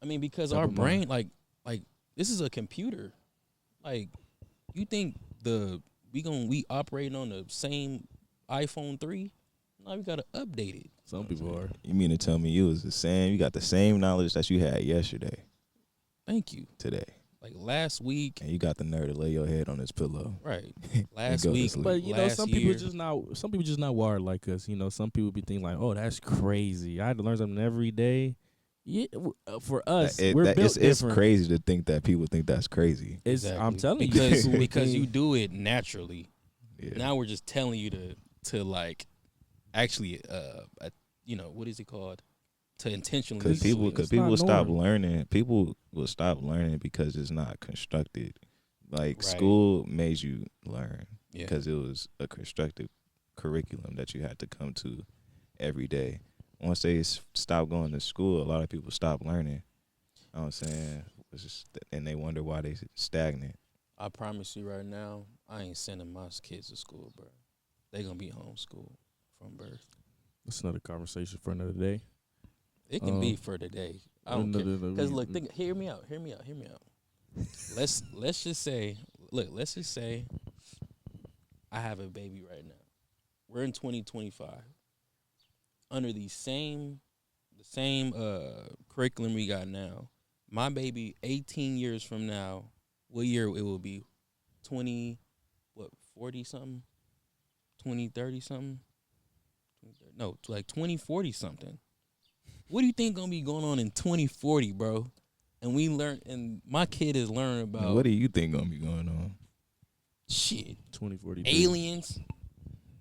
I mean, because
Type
our
of
brain, like this is a computer. Like, you think we operating on the same iPhone 3? No, we gotta update it.
Some people are.
You mean to tell me you was the same? You got the same knowledge that you had yesterday,
Thank you.
today,
Like last week,
and you got the nerve to lay your head on this pillow.
right?
And
Last
go to
week,
sleep.
But
last
some
year,
people just not wired like us. Some people be thinking like, "Oh, that's crazy. I had to learn something every day." Yeah, for us, we're built
it's
different.
crazy to think that people think that's crazy.
I'm telling
because
you,
because you do it naturally.
Yeah.
Now we're just telling you to like actually what is it called? To intentionally
Because
do
people,
it.
cause
It's not
people stop
normal.
learning. People will stop learning because it's not constructed. Like
Right.
school made you learn
Yeah.
because it was a constructed curriculum that you had to come to every day. Once they stop going to school, a lot of people stop learning. You know what I'm saying? It's just, and they wonder why they stagnant.
I promise you right now, I ain't sending my kids to school, bro. They gonna be homeschooled from birth.
That's another conversation for another day.
It can be for today. I don't care. Because look, hear me out. Let's just say I have a baby right now. We're in 2025. Under the same curriculum we got now, my baby 18 years from now, what year it will be? 40 something? 2030 something? No, like 2040 something. What do you think gonna be going on in 2040, bro? And my kid is learning about
What do you think gonna be going on?
shit,
2040
aliens,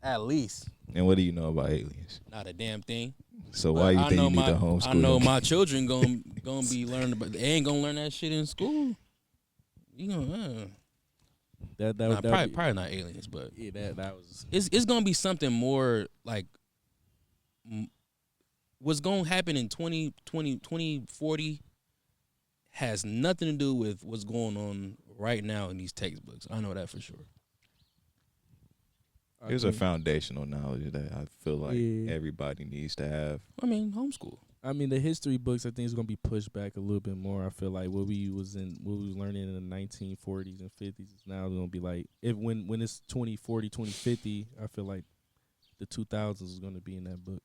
at least.
And what do you know about aliens?
Not a damn thing.
So
But
why you
I
think
know
you need
my,
to homeschool?
I know
them?
my children gonna be learning, but they ain't gonna learn that shit in school. You know, probably not aliens, but
yeah, that was
it's gonna be something more like what's gonna happen in 2040 has nothing to do with what's going on right now in these textbooks. I know that for sure.
Here's a foundational knowledge that I feel like everybody needs to have.
I mean, homeschool.
I mean, the history books I think is gonna be pushed back a little bit more. I feel like what we was learning in the 1940s and 50s is now gonna be like when it's 2040, 2050. I feel like the 2000s is gonna be in that book.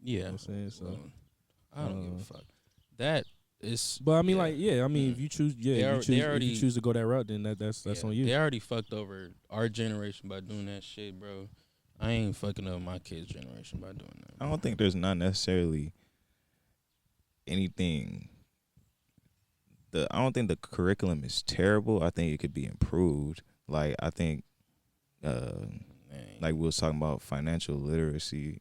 Yeah,
You know what I'm saying? So
I don't give a fuck. That is,
but I mean, if you choose, if you choose to go that route, then that's on you.
They already fucked over our generation by doing that shit, bro. I ain't fucking up my kids' generation by doing that.
I don't think there's not necessarily anything. I don't think the curriculum is terrible. I think it could be improved. Like I think, like we was talking about financial literacy.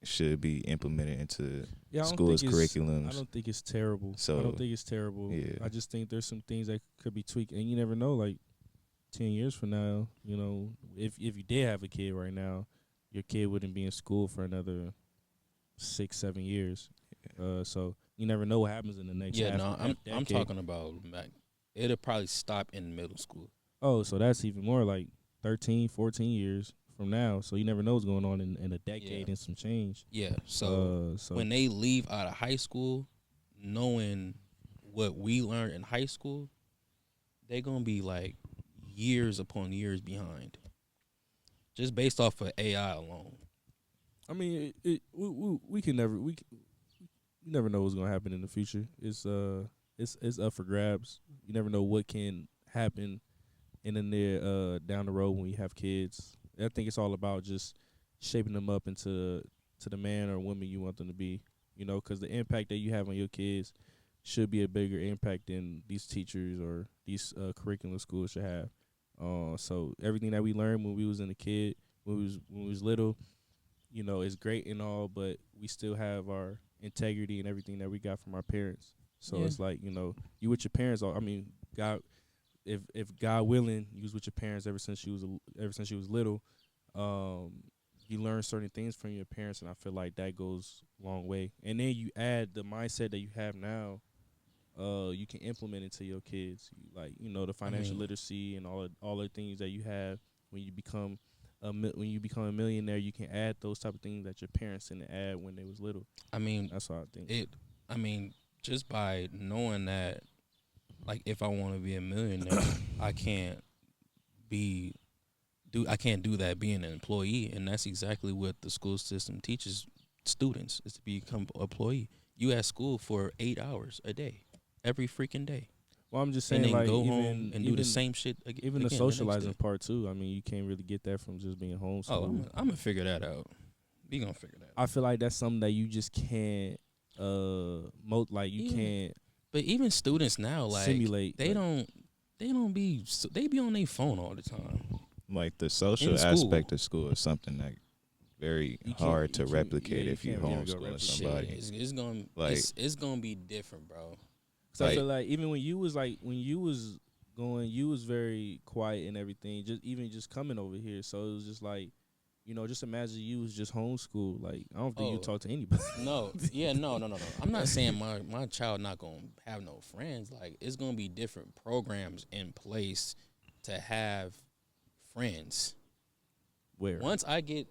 should be implemented into
Yeah,
schools'
I
curriculums.
don't think it's terrible.
So,
I don't think it's terrible.
yeah.
I just think there's some things that could be tweaked, and you never know. Like 10 years from now, you know, if you did have a kid right now, your kid wouldn't be in school for another 6-7 years. So you never know what happens in the next.
I'm talking about it'll probably stop in middle school.
Oh, so that's even more like 13, 14 years from now. So you never know what's going on in a decade and some change.
Yeah. So when they leave out of high school, knowing what we learned in high school, they're gonna be like years upon years behind, just based off of AI alone.
I mean, we never know what's gonna happen in the future. It's up for grabs. You never know what can happen in the near down the road when you have kids. I think it's all about just shaping them up into the man or woman you want them to be. You know, because the impact that you have on your kids should be a bigger impact than these teachers or these curriculum schools should have. So everything that we learned when we was in a kid, when we was little, you know, is great and all, but we still have our integrity and everything that we got from our parents. So it's like, you know, you with your parents. I mean, God, if God willing, you was with your parents ever since you was little. You learn certain things from your parents, and I feel like that goes a long way. And then you add the mindset that you have now. You can implement it to your kids, like, you know, the financial literacy and all the things that you have when you become a millionaire. You can add those type of things that your parents didn't add when they was little. I mean, that's what I think.
Just by knowing that, like, if I want to be a millionaire, I can't do that being an employee, and that's exactly what the school system teaches students, is to become an employee. You at school for 8 hours a day, every freaking day.
Well, I'm just saying,
and then
like,
go home and do the same shit again.
Even the socializing part too. I mean, you can't really get that from just being homeschooled.
Oh, I'm gonna figure that out. We gonna figure that out.
I feel like that's something that you just can't can't.
But even students now, like,
simulate.
They be on their phone all the time.
Like, the social aspect of school is something that very hard to replicate if you homeschool somebody.
It's gonna be different, bro.
So I feel like even when you was going, you was very quiet and everything. Just coming over here, so it was just like, you know, just imagine you was just homeschooled. Like, I don't think you talk to anybody.
No. I'm not saying my child not gonna have no friends. Like, it's gonna be different programs in place to have friends.
Where
once I get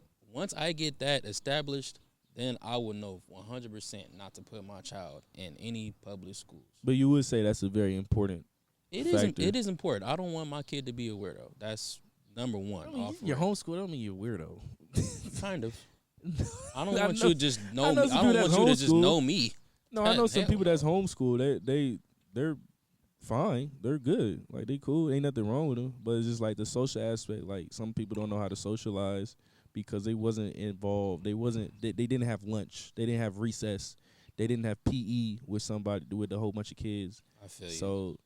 that established, then I will know 100% not to put my child in any public schools.
But you would say that's a very important factor.
It is important. I don't want my kid to be a weirdo. That's number one.
I mean, you're homeschooled. I don't mean you're a weirdo.
Kind of. I don't want you to just know me. I don't want you to just
homeschooled.
know me.
No, I know some people that's homeschooled. They're fine. They're good. Like, they cool. Ain't nothing wrong with them. But it's just like the social aspect. Like, some people don't know how to socialize because they wasn't involved. They didn't have lunch. They didn't have recess. They didn't have PE with somebody, with a whole bunch of kids.
I feel you.
So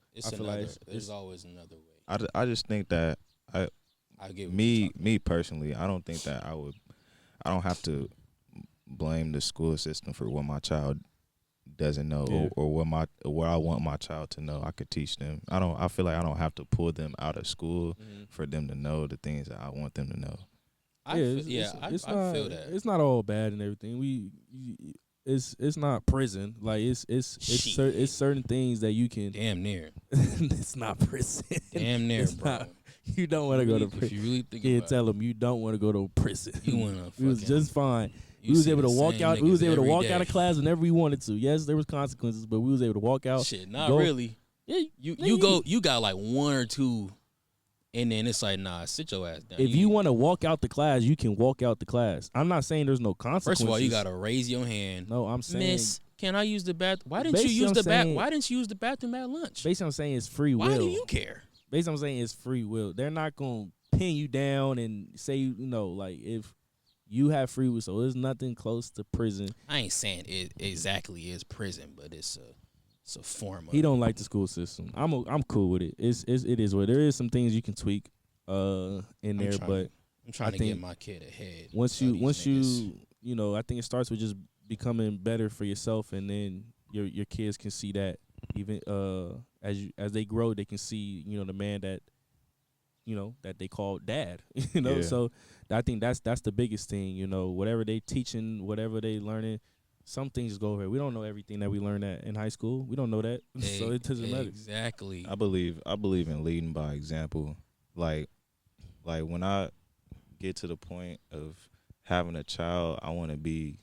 there's always another way.
I just think that me personally, I don't think that I don't have to blame the school system for what my child doesn't know or what I want my child to know. I could teach them. I feel like I don't have to pull them out of school for them to know the things that I want them to know.
I feel that.
It's not all bad and everything. It's not prison. Like, it's certain things that you can.
Damn near.
It's not prison.
Damn near, bro.
You don't want to go to prison.
If you really think
Can't
about
tell them you don't want to go to prison.
You want to.
We was just fine. We was able to walk out. We was able to walk out of class whenever we wanted to. Yes, there was consequences, but we was able to walk out.
Shit, not really. Yeah, you got like one or two. And then it's like, nah, sit your ass down.
If you want to walk out the class, you can walk out the class. I'm not saying there's no consequences.
First of all, you gotta raise your hand.
No, I'm saying,
Miss, can I use the bathroom? Why didn't you use the bathroom? Why didn't you use the bathroom at lunch?
Basically, I'm saying it's free will.
Why do you care?
Basically, I'm saying it's free will. They're not gonna pin you down and say, you know, like, if you have free will, so there's nothing close to prison.
I ain't saying it exactly is prison, but it's a form of.
He don't like the school system. I'm cool with it. It is what there is. Some things you can tweak in there, but
I'm trying to get my kid ahead.
Once you I think it starts with just becoming better for yourself, and then your kids can see that even as they grow, they can see the man that that they call dad.
Yeah.
So I think that's the biggest thing. Whatever they teaching, whatever they learning, some things go over. We don't know everything that we learned in high school. We don't know that, so it doesn't matter.
Exactly.
I believe in leading by example. Like when I get to the point of having a child, I want to be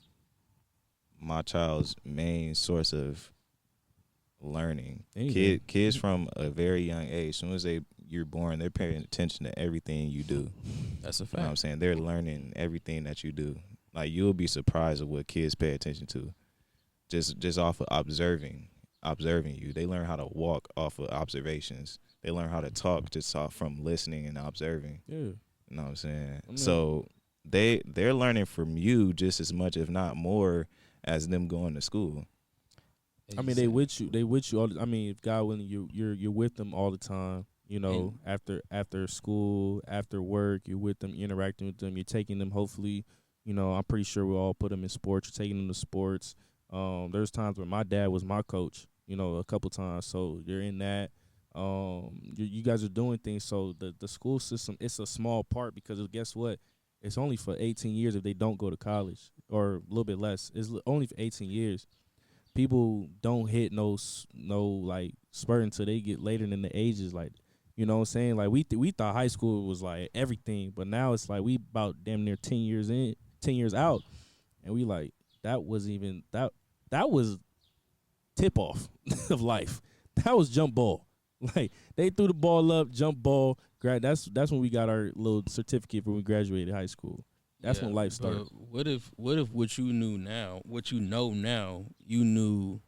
my child's main source of learning. Kids from a very young age, as soon as you're born, they're paying attention to everything you do.
That's a
You know what I'm
fact.
saying? They're learning everything that you do. Like, you'll be surprised at what kids pay attention to just off of observing you. They learn how to walk off of observations. They learn how to talk just off from listening and observing.
Yeah.
You know what I'm saying?
I mean,
So they're learning from you just as much, if not more, as them going to school.
I mean, they with you. They with you all. I mean, if God willing, you're with them all the time. After school, after work, you're with them, you're interacting with them. You're taking them. Hopefully, I'm pretty sure we all put them in sports. You're taking them to sports. There's times where my dad was my coach. A couple times. So you're in that. You guys are doing things. So the school system, it's a small part because guess what? It's only for 18 years if they don't go to college, or a little bit less. It's only for 18 years. People don't hit no like spurt until they get later in the ages. Like, you know what I'm saying? Like we thought high school was like everything, but now it's like we about damn near 10 years out, and we like that was tip off of life. That was jump ball. Like, they threw the ball up, jump ball. That's when we got our little certificate when we graduated high school. That's when life started.
What if what you knew now, what you know now, you knew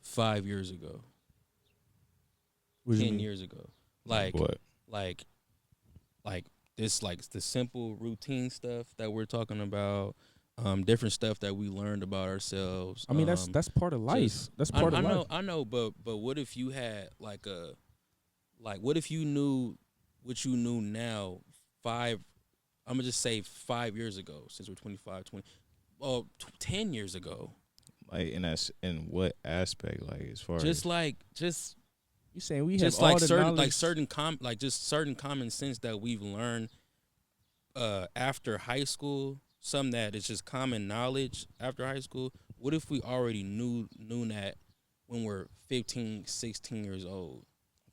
5 years ago, 10 years ago? Like
What?
like this, like the simple routine stuff that we're talking about, different stuff that we learned about ourselves.
I mean, that's part of life. That's part of life.
I know, but what if you had what if you knew what you knew now I'm gonna just say 5 years ago, since we're 25, 10 years ago.
Like, and that's in what aspect? Like, as far
Just
as
You saying we
just
have all
like
the
certain
knowledge?
certain common sense that we've learned after high school, some that is just common knowledge after high school. What if we already knew that when we're 15, 16 years old?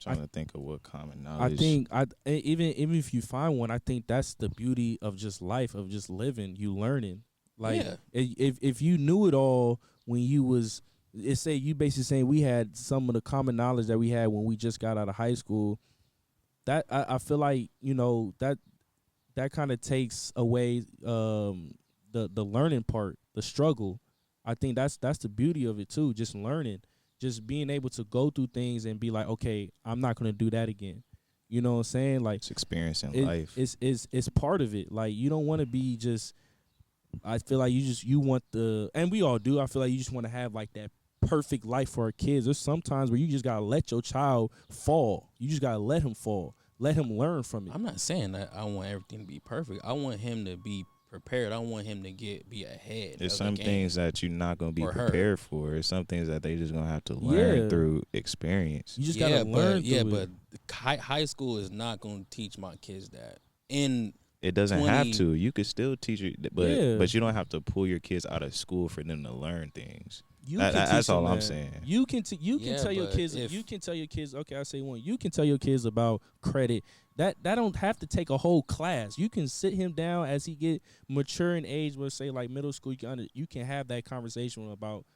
trying to think of what common
I
knowledge.
think even if you find one, I think that's the beauty of just life, of just living. You learning. Like,
Yeah.
if you knew it all when you was, you basically saying we had some of the common knowledge that we had when we just got out of high school. That I feel like that kind of takes away the learning part, the struggle. I think that's the beauty of it too, just learning. Just being able to go through things and be like, okay, I'm not gonna do that again. You know what I'm saying? Like,
It's experiencing life.
It's part of it. Like, you don't want to be just. I feel like you want and we all do. I feel like you just want to have like that perfect life for our kids. There's sometimes where you just gotta let your child fall. You just gotta let him fall. Let him learn from it.
I'm not saying that I want everything to be perfect. I want him to be prepared. I want him to be ahead.
There's
of
some
the game.
things that you're not gonna be
For her.
prepared for. There's some things that they just gonna have to learn
Yeah.
through experience.
You just gotta learn.
But high school is not going to teach my kids that.
It doesn't
20
have to. You could still teach it, but
Yeah.
but you don't have to pull your kids out of school for them to learn things.
That's
That's all I'm saying.
You can tell your
but
kids. You can tell your kids. Okay, I say one. You can tell your kids about credit. That don't have to take a whole class. You can sit him down as he get mature in age. Let's say like middle school. You can have that conversation about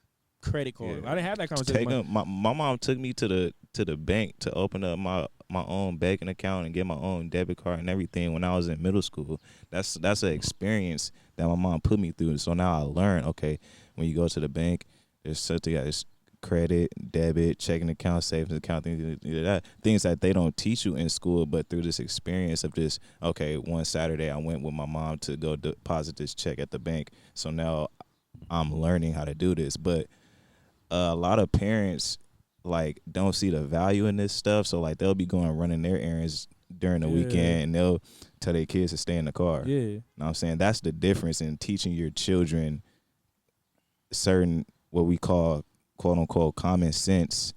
credit cards.
Yeah.
I didn't have that conversation.
My mom took me to the bank to open up my own banking account and get my own debit card and everything when I was in middle school. That's an experience that my mom put me through. So now I learned, okay, when you go to the bank, there's something that credit, debit, checking account, savings account, things that they don't teach you in school, but through this experience of just, okay, one Saturday I went with my mom to go deposit this check at the bank. So now I'm learning how to do this. But a lot of parents like don't see the value in this stuff, so like they'll be going running their errands during the
Yeah.
weekend, and they'll tell their kids to stay in the car.
Yeah.
You know what I'm saying? That's the difference in teaching your children certain what we call quote unquote common sense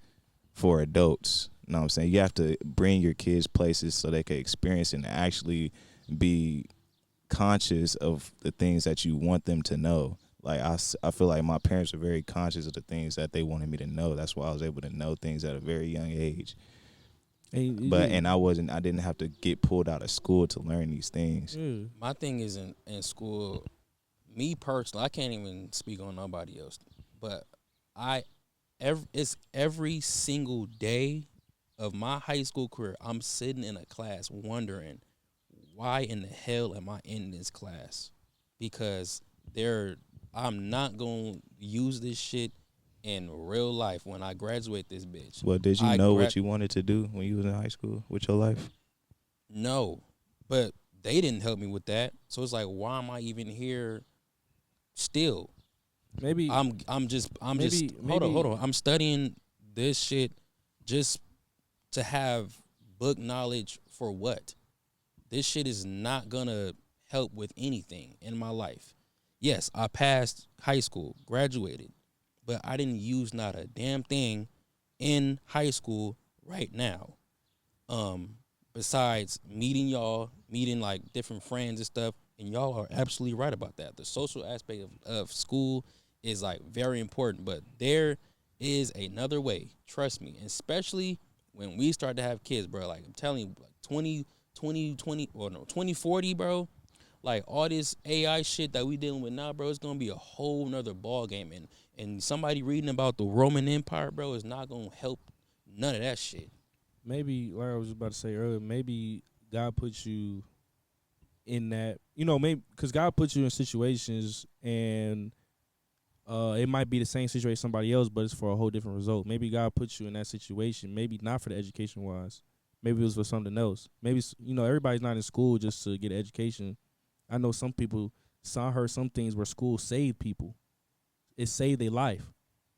for adults. You know what I'm saying? You have to bring your kids places so they can experience and actually be conscious of the things that you want them to know. Like I feel like my parents were very conscious of the things that they wanted me to know. That's why I was able to know things at a very young age. And I didn't have to get pulled out of school to learn these things.
My thing is in school, me personally, I can't even speak on nobody else, but it's every single day of my high school career, I'm sitting in a class wondering why in the hell am I in this class? Because I'm not going to use this shit in real life when I graduate this bitch.
Well, did you know what you wanted to do when you was in high school with your life?
No, but they didn't help me with that. So it's like, why am I even here still?
Maybe
I'm just hold on. I'm studying this shit just to have book knowledge for what? This shit is not gonna help with anything in my life. Yes, I passed high school, graduated, but I didn't use not a damn thing in high school right now. Besides meeting y'all, meeting like different friends and stuff, and y'all are absolutely right about that. The social aspect of school is like very important, but there is another way. Trust me, especially when we start to have kids, bro. Like I'm telling you, like 2040, bro. Like all this AI shit that we dealing with now, bro, it's gonna be a whole nother ball game. And somebody reading about the Roman Empire, bro, is not gonna help none of that shit.
Maybe, like I was about to say earlier, maybe God puts you in that, maybe because God puts you in situations and it might be the same situation as somebody else, but it's for a whole different result. Maybe God puts you in that situation, maybe not for the education wise. Maybe it was for something else. Maybe, everybody's not in school just to get an education. I know some people, I heard some things where school saved people. It saved their life.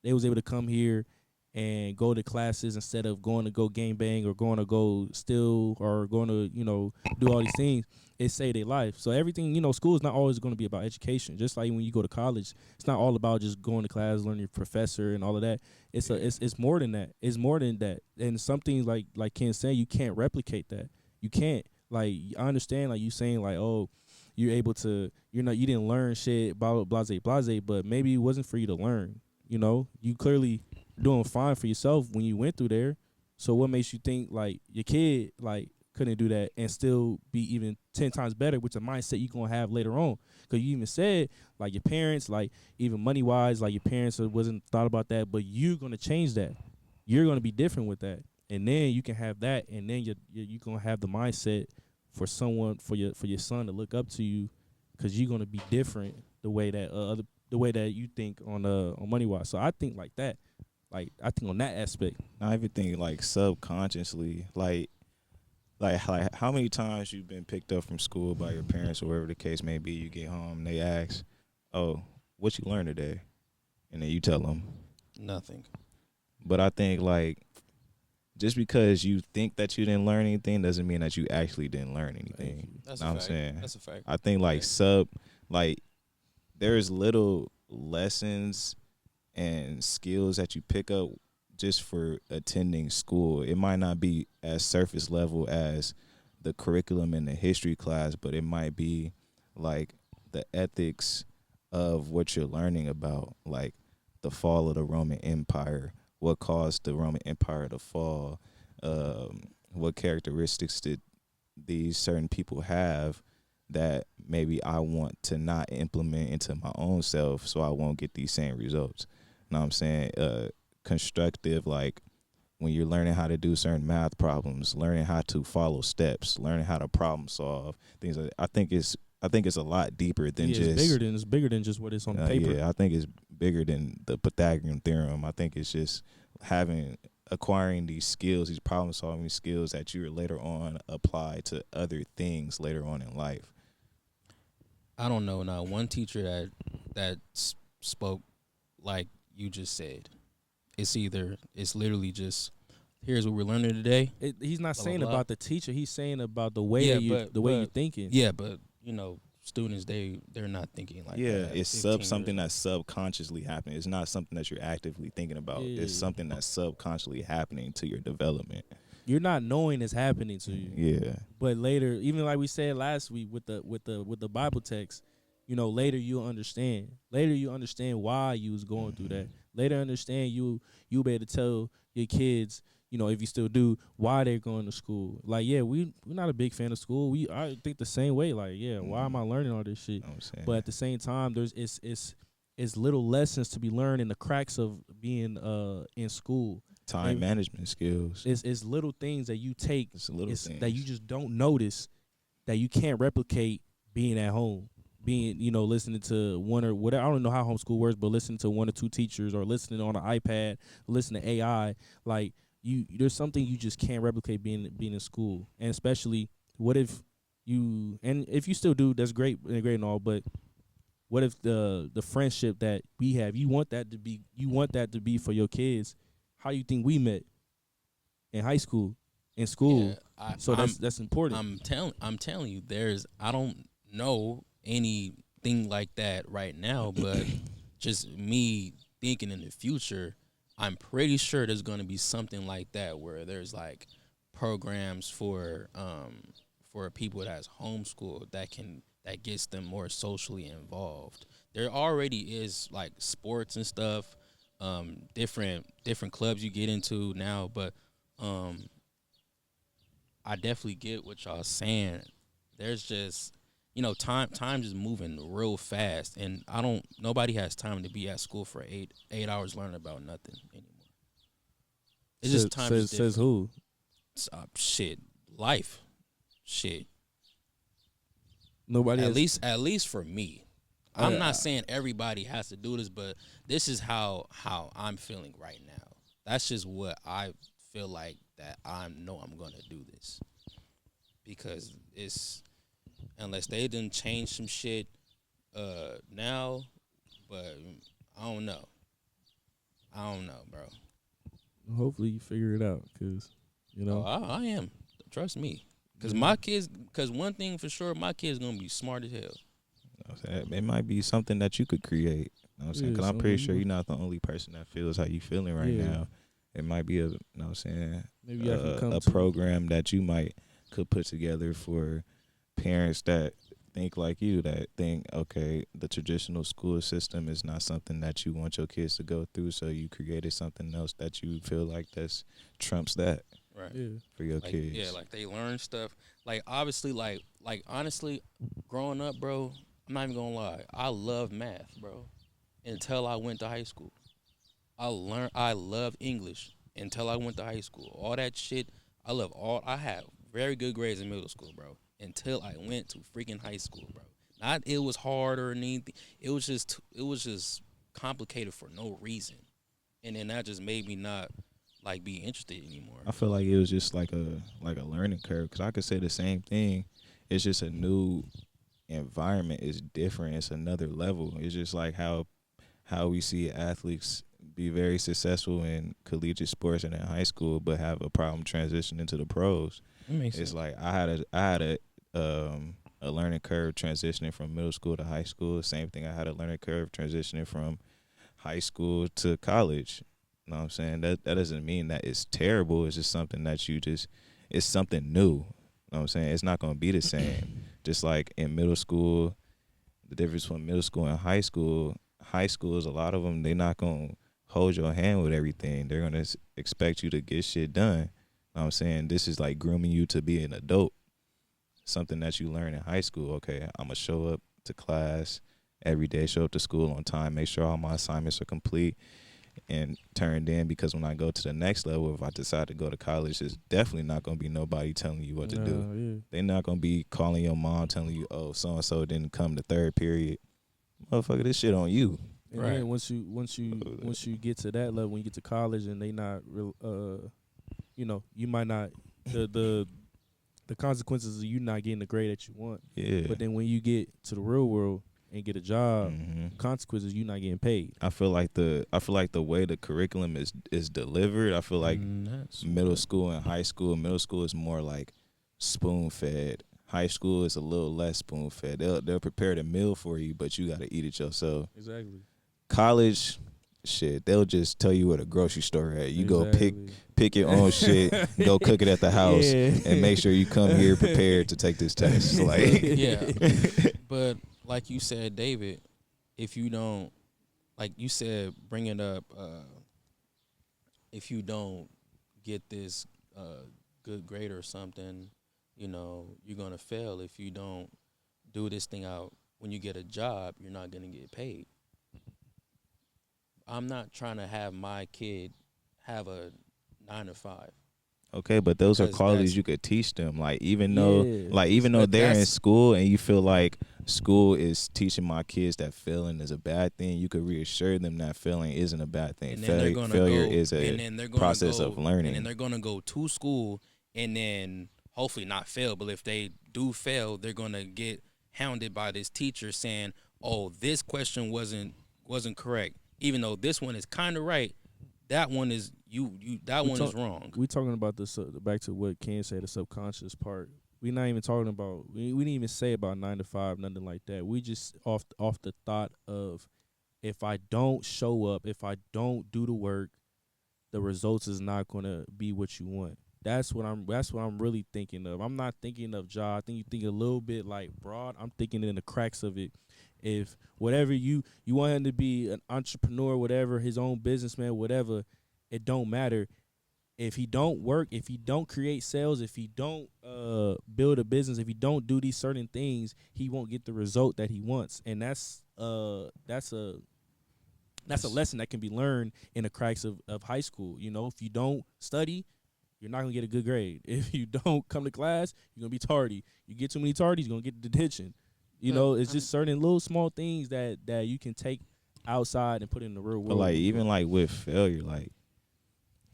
They was able to come here and go to classes instead of going to go game bang or going to go steal or going to, do all these things. It saved their life. So everything, school is not always going to be about education. Just like when you go to college, it's not all about just going to class, learning your professor and all of that. It's more than that. It's more than that. And some things like Ken said, you can't replicate that. You can't. Like, I understand, like, you saying, like, oh, you're able to, you didn't learn shit, blah, blah, blase, but maybe it wasn't for you to learn. You clearly doing fine for yourself when you went through there. So what makes you think, like, your kid, like, couldn't do that and still be even 10 times better with the mindset you're going to have later on? Because you even said, like, your parents, like, even money-wise, like, your parents wasn't thought about that, but you're going to change that. You're going to be different with that. And then you can have that, and then you're going to have the mindset for someone, for your son to look up to you, because you're going to be different the way that you think on money-wise. So I think like that. Like, I think on that aspect.
I even think like subconsciously, like how many times you've been picked up from school by your parents or whatever the case may be. You get home, and they ask, "Oh, what you learned today?" And then you tell them
nothing.
But I think like just because you think that you didn't learn anything doesn't mean that you actually didn't learn anything.
That's
know
a
what
fact.
I'm saying?
That's a fact.
I think like there's little lessons and skills that you pick up just for attending school. It might not be as surface level as the curriculum in the history class, but it might be like the ethics of what you're learning about, like the fall of the Roman Empire, what caused the Roman Empire to fall, what characteristics did these certain people have that maybe I want to not implement into my own self so I won't get these same results. You know what I'm saying? Constructive, like when you're learning how to do certain math problems, learning how to follow steps, learning how to problem solve things. I think it's a lot deeper than just
it's bigger than just what is on the paper.
Yeah, I think it's bigger than the Pythagorean theorem. I think it's just acquiring these skills, these problem solving skills that you later on apply to other things later on in life.
I don't know now. One teacher that spoke like you just said. It's literally just here's what we're learning today.
He's not
Blah, blah,
saying
blah.
about the teacher. He's saying about the way
Yeah,
that you,
but-
the way you're
but-
thinking.
Yeah, but students they're not thinking like
Yeah,
that. at
it's
15
something
years
that's subconsciously happening. It's not something that you're actively thinking about.
Yeah.
It's something that's subconsciously happening to your development.
You're not knowing it's happening to you.
Yeah.
But later, even like we said last week with the Bible text, later you'll understand. Later you understand why you was going through that. Later understand you'll be able to tell your kids, if you still do, why they're going to school. Like, yeah, we're not a big fan of school. I think the same way. Like, yeah, why am I learning all this shit?
I'm saying.
But at the same time, it's little lessons to be learned in the cracks of being in school.
time management skills.
It's little things that you take
It's little things
that you just don't notice, that you can't replicate being at home, being listening to one or whatever. I don't know how homeschool works, but listening to one or two teachers or listening on an iPad, listening to AI. Like, there's something you just can't replicate being in school. And especially, what if if you still do, that's great and all, but what if the friendship that we have, you want that to be for your kids? How you think we met in high school, in school?
Yeah,
So that's important.
I'm telling you, I don't know anything like that right now, but just me thinking in the future, I'm pretty sure there's going to be something like that where there's like programs for people that's homeschooled that gets them more socially involved. There already is like sports and stuff, different clubs you get into now, but I definitely get what y'all saying. There's just time is moving real fast, and nobody has time to be at school for 8 hours learning about nothing anymore. It's just time is different.
Says who?
Shit, life, shit.
Nobody.
At least for me. I'm not saying everybody has to do this, but this is how I'm feeling right now. That's just what I feel like, that I know I'm gonna do this, because it's, unless they done change some shit now, but I don't know, bro.
Hopefully you figure it out, cause
I am. Trust me, cause my kids. Cause one thing for sure, my kids gonna be smart as hell.
It might be something that you could create. You know what I'm saying? Because I'm pretty sure you're not the only person that feels how you feeling right now. It might be
maybe
a program that you could put together for parents that think like you, that think, okay, the traditional school system is not something that you want your kids to go through, so you created something else that you feel like that's trumps that.
Right.
Yeah.
For your
Like,
kids.
yeah, like they learn stuff. Like, obviously, like honestly, growing up, bro, I'm not even gonna lie, I love math, bro, until I went to high school. I love English until I went to high school. All that shit, I had very good grades in middle school, bro, until I went to freaking high school, bro. Not it was hard or anything. It was just complicated for no reason. And then that just made me not like be interested anymore.
I feel like it was just like a learning curve, because I could say the same thing. It's just a new environment. It's different. It's another level. It's just like how we see athletes be very successful in collegiate sports and in high school, but have a problem transitioning to the pros. It's like I had a learning curve transitioning from middle school to high school. Same thing. I had a learning curve transitioning from high school to college. You know what I'm saying? That doesn't mean that it's terrible. It's just something that it's something new. You know what I'm saying? It's not going to be the same. Just like in middle school, the difference between middle school and high school is, a lot of them, they're not going to hold your hand with everything. They're going to expect you to get shit done. You know what I'm saying? This is like grooming you to be an adult. Something that you learn in high school. Okay, I'm going to show up to class every day, show up to school on time, make sure all my assignments are complete and turned in, because when I go to the next level, if I decide to go to college, it's definitely not going to be nobody telling you what to do.
Yeah.
They're not going to be calling your mom telling you, oh, so-and-so didn't come to third period. Motherfucker, this shit on you.
And
Right.
then once you get to that level, when you get to college and they not real, you might not, the consequences of you not getting the grade that you want.
Yeah.
But then when you get to the real world and get a job,
Mhm.
consequences you not getting paid.
I feel like the way the curriculum is delivered. I feel like
That's
middle school and high school. Middle school is more like spoon fed. High school is a little less spoon fed. They'll prepare the meal for you, but you got to eat it yourself.
Exactly.
College, shit, they'll just tell you where the grocery store at. You go
Exactly.
pick your own shit, go cook it at the house,
Yeah.
and make sure you come here prepared to take this test. Like,
yeah. But like you said, David, if you don't, like you said, bring it up. If you don't get this good grade or something, you're gonna fail. If you don't do this thing out when you get a job, you're not gonna get paid. I'm not trying to have my kid have a 9 to 5.
okay, but those are
Because
qualities
that's-
you could teach them. Like even
Yeah.
though
But
they're in
that's-
school and you feel like school is teaching my kids that failing is a bad thing, you could reassure them that failing isn't a bad thing.
And then they're gonna
Failure
go,
is
and
a
then they're gonna
process
go,
of learning.
and then they're gonna go to school, and then hopefully not fail. But if they do fail, they're gonna get hounded by this teacher saying, "Oh, this question wasn't correct, even though this one is kind of right. That one is that one is wrong."
We talking about this back to what Ken said, the subconscious part. We not even talking about. We didn't even say about 9 to 5, nothing like that. We just off the thought of, if I don't show up, if I don't do the work, the results is not gonna be what you want. That's what I'm really thinking of. I'm not thinking of job. I think you think a little bit like broad. I'm thinking in the cracks of it. If whatever you want him to be an entrepreneur, whatever, his own businessman, whatever, it don't matter. If he don't work, if he don't create sales, if he don't build a business, if he don't do these certain things, he won't get the result that he wants. And that's a lesson that can be learned in the cracks of high school. If you don't study, you're not gonna get a good grade. If you don't come to class, you're gonna be tardy. You get too many tardies, you're gonna get detention. It's just certain little small things that you can take outside and put in the real world.
But like even like with failure, like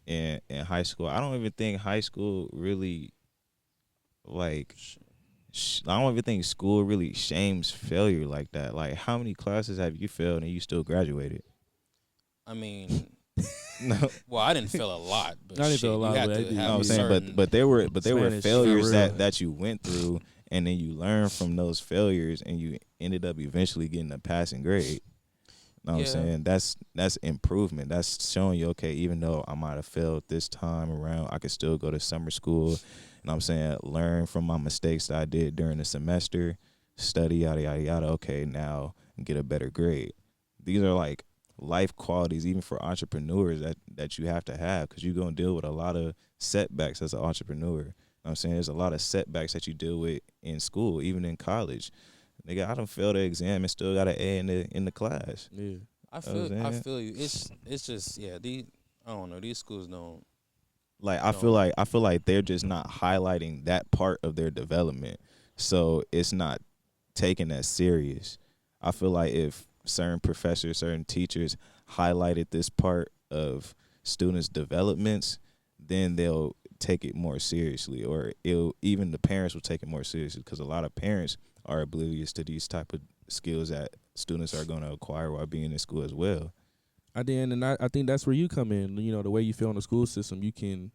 in high school, I don't even think high school really like. I don't even think school really shames failure like that. Like, how many classes have you failed and you still graduated?
I mean,
No,
well, I didn't fail a lot, but
I didn't fail a lot,
you had
but I
to
did.
have
I'm
a
saying,
certain,
but there were
Spanish,
failures
for real.
that you went through, and then you learn from those failures, and you ended up eventually getting a passing grade. Know what I'm
Yeah.
saying? That's improvement. That's showing you, okay, even though I might have failed this time around, I could still go to summer school. And I'm saying, learn from my mistakes that I did during the semester, study, yada, yada, yada. Okay, now get a better grade. These are like life qualities, even for entrepreneurs, that you have to have, because you're going to deal with a lot of setbacks as an entrepreneur. You know what I'm saying? There's a lot of setbacks that you deal with in school, even in college. Nigga, I done failed the exam and still got an A in the class.
Yeah.
I
saying?
feel you. It's just I don't know. These schools don't.
Like I feel like they're just not highlighting that part of their development, so it's not taken as serious. I feel like if certain professors, certain teachers highlighted this part of students' developments, then they'll take it more seriously, or even the parents will take it more seriously, because a lot of parents are oblivious to these type of skills that students are going to acquire while being in school as well.
I think that's where you come in. The way you feel in the school system, you can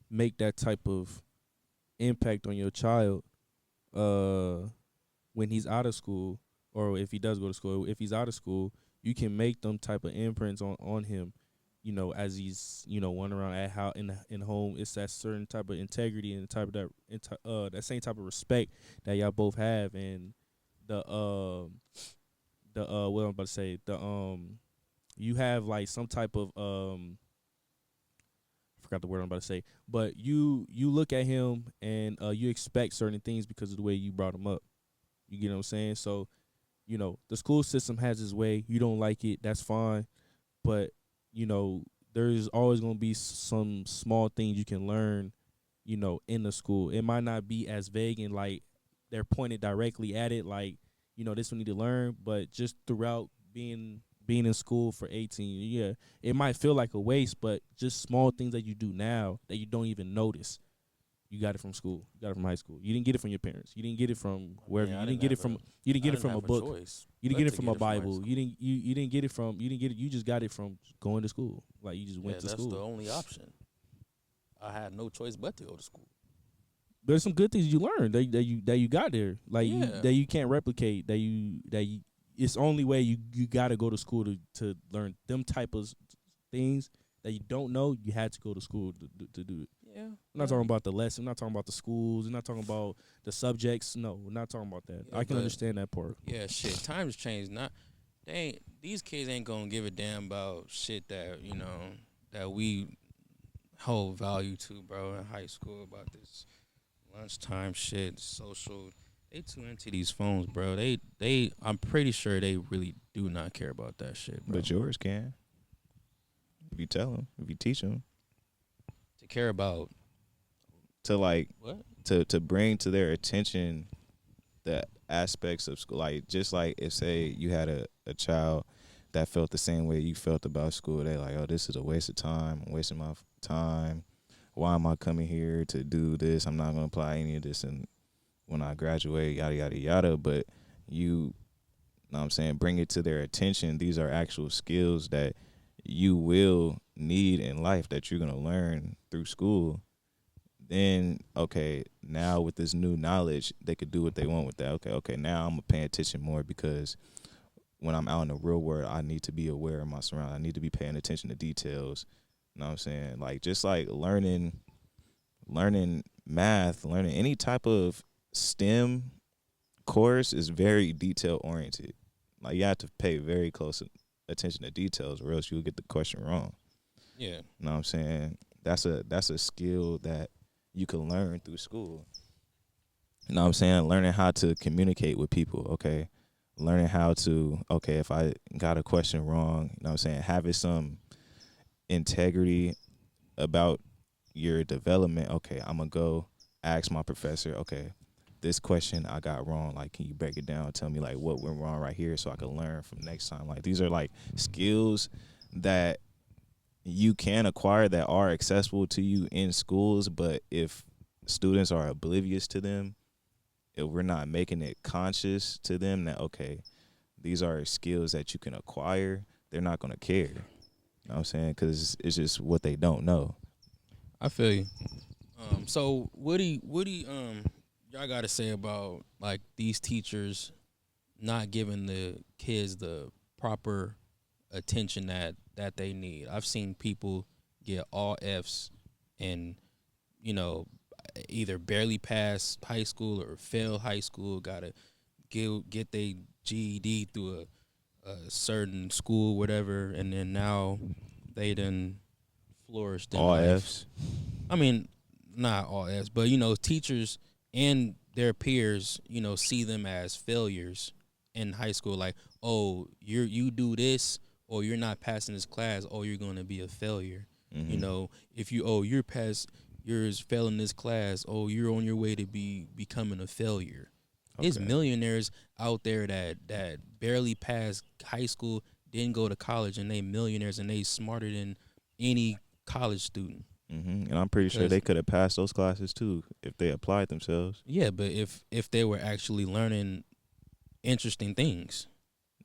make that type of impact on your child when he's out of school, or if he does go to school. If he's out of school, you can make them type of imprints on him, as he's running around at how in home. It's that certain type of integrity and type of that same type of respect that y'all both have, and the what I'm about to say, you have like some type of I forgot the word I'm about to say, but you look at him and you expect certain things because of the way you brought him up. You get what I'm saying? So, the school system has its way. You don't like it, that's fine. But, there's always going to be some small things you can learn, in the school. It might not be as vague and like they're pointed directly at it, like, this one need to learn, but just throughout being in school for 18, yeah, it might feel like a waste, but just small things that you do now that you don't even notice. You got it from school. You got it from high school. You didn't get it from your parents. You didn't get it from wherever.
I
You didn't
didn't
get it
have
from.
a-
You didn't
I
get it
didn't
from a
have
book.
choice
You didn't
but
get it
to
from a
high
Bible.
school.
You didn't get it from. You didn't get it. You just got it from going to school. Like you just went to
that's
school.
the only option. I had no choice but to go to school.
There's some good things you learned that you got there. Like
Yeah.
that you can't replicate. That you. It's only way you got to go to school to learn them type of things that you don't know. You had to go to school to do it.
Yeah.
I'm not talking about the lesson. I'm not talking about the schools. I'm not talking about the subjects. No, we're not talking about that.
Yeah,
I can
but-
understand that part.
Yeah, shit. Times change. These kids ain't gonna give a damn about shit that that we hold value to, bro. In high school about this lunchtime shit, social. They too into these phones, bro. They. I'm pretty sure they really do not care about that shit, bro.
But yours can. If you tell them, if you teach them,
To care about
to like
what?
to bring to their attention the aspects of school, like just like if say you had a child that felt the same way you felt about school, they like, oh, this is a waste of time. I'm wasting my time. Why am I coming here to do this? I'm not gonna apply any of this and when I graduate, yada yada yada. But you know what I'm saying, bring it to their attention. These are actual skills that you will need in life that you're gonna learn through school. Then okay, now with this new knowledge, they could do what they want with that. Okay, now I'm gonna pay attention more because when I'm out in the real world, I need to be aware of my surroundings. I need to be paying attention to details. You know what I'm saying? Like just like learning math, learning any type of STEM course is very detail oriented. Like you have to pay very close attention to details or else you'll get the question wrong.
Yeah.
You know what I'm saying? That's a skill that you can learn through school. You know what I'm saying? Learning how to communicate with people, okay? Learning how to, okay, if I got a question wrong, you know what I'm saying? Having some integrity about your development. Okay, I'm going to go ask my professor, okay, this question I got wrong. Like, can you break it down? Tell me, like, what went wrong right here so I can learn from next time. Like, these are, like, skills that you can acquire that are accessible to you in schools, but if students are oblivious to them, if we're not making it conscious to them that, okay, these are skills that you can acquire, they're not going to care. You know what I'm saying? Because it's just what they don't know.
I feel you. So what do y'all got to say about like these teachers not giving the kids the proper attention that they need? I've seen people get all Fs and either barely pass high school or fail high school. Gotta get their GED through a certain school, whatever, and then now they done flourished in
All
life.
Fs.
I mean, not all Fs, but teachers and their peers, see them as failures in high school. Like, oh, you do this, or you're not passing this class, or you're gonna be a failure.
Mm-hmm.
If you're failing this class, oh, you're on your way to becoming a failure. There's millionaires out there that barely passed high school, didn't go to college, and they millionaires and they smarter than any college student.
Mm-hmm. And I'm pretty sure they could have passed those classes too if they applied themselves.
Yeah, but if they were actually learning interesting things.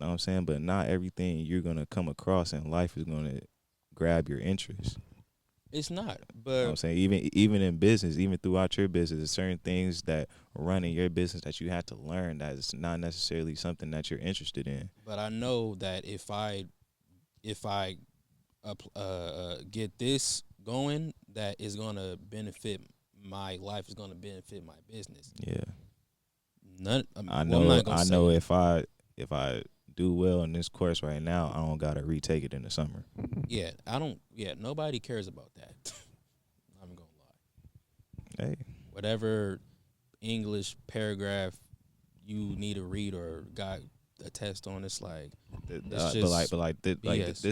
Know what I'm saying? But not everything you're going to come across in life is going to grab your interest.
It's not. But
You know what I'm saying? Even in business, even throughout your business, there's certain things that run in your business that you have to learn that is not necessarily something that you're interested in.
But I know that if I get this going, that is going to benefit my life, is going to benefit my business.
Yeah.
I
know if I do well in this course right now, I don't gotta retake it in the summer.
Yeah, nobody cares about that. I'm gonna lie.
Hey.
Whatever English paragraph you need to read or got a test on, it's like
this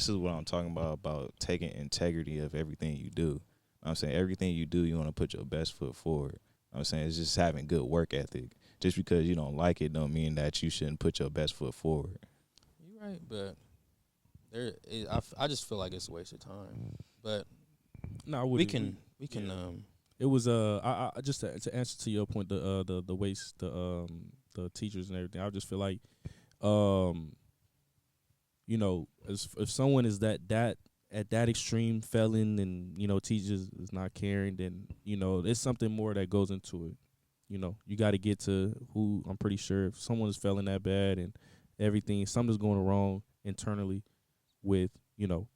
is what I'm talking about taking integrity of everything you do. I'm saying everything you do, you want to put your best foot forward. I'm saying it's just having good work ethic. Just because you don't like it don't mean that you shouldn't put your best foot forward.
You're right, but I just feel like it's a waste of time. But
No,
we can
it was I just to answer to your point, the waste, the teachers and everything. I just feel like you know, as if someone is that at that extreme felon, and you know teachers is not caring, then you know there's something more that goes into it. You know, you got to get to who. I'm pretty sure if someone is failing that bad and everything, something's going wrong internally with, you know,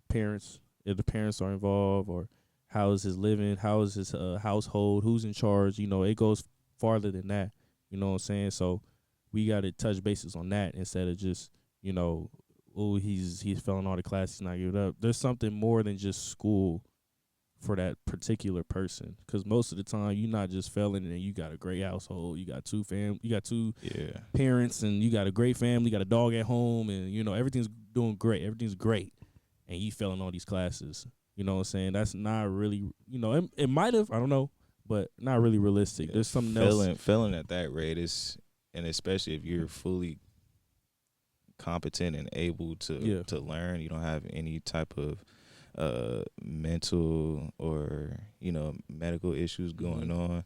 parents, if the parents are involved, or how is his living, how is his household, who's in charge. You know, it goes farther than that. You know what I'm saying? So we got to touch bases on that instead of just, you know, oh, he's failing all the classes, he's not giving up. There's something more than just school for that particular person, because most of the time you're not just failing and you got a great household, you got two
Yeah.
parents, and you got a great family, you got a dog at home, and you know everything's doing great, everything's great, and you failing all these classes. You know what I'm saying? That's not really, you know, it might have, I don't know, but not really realistic.
Yeah,
There's something else.
failing at that rate is, and especially if you're fully competent and able to learn, you don't have any type of mental or, you know, medical issues going on.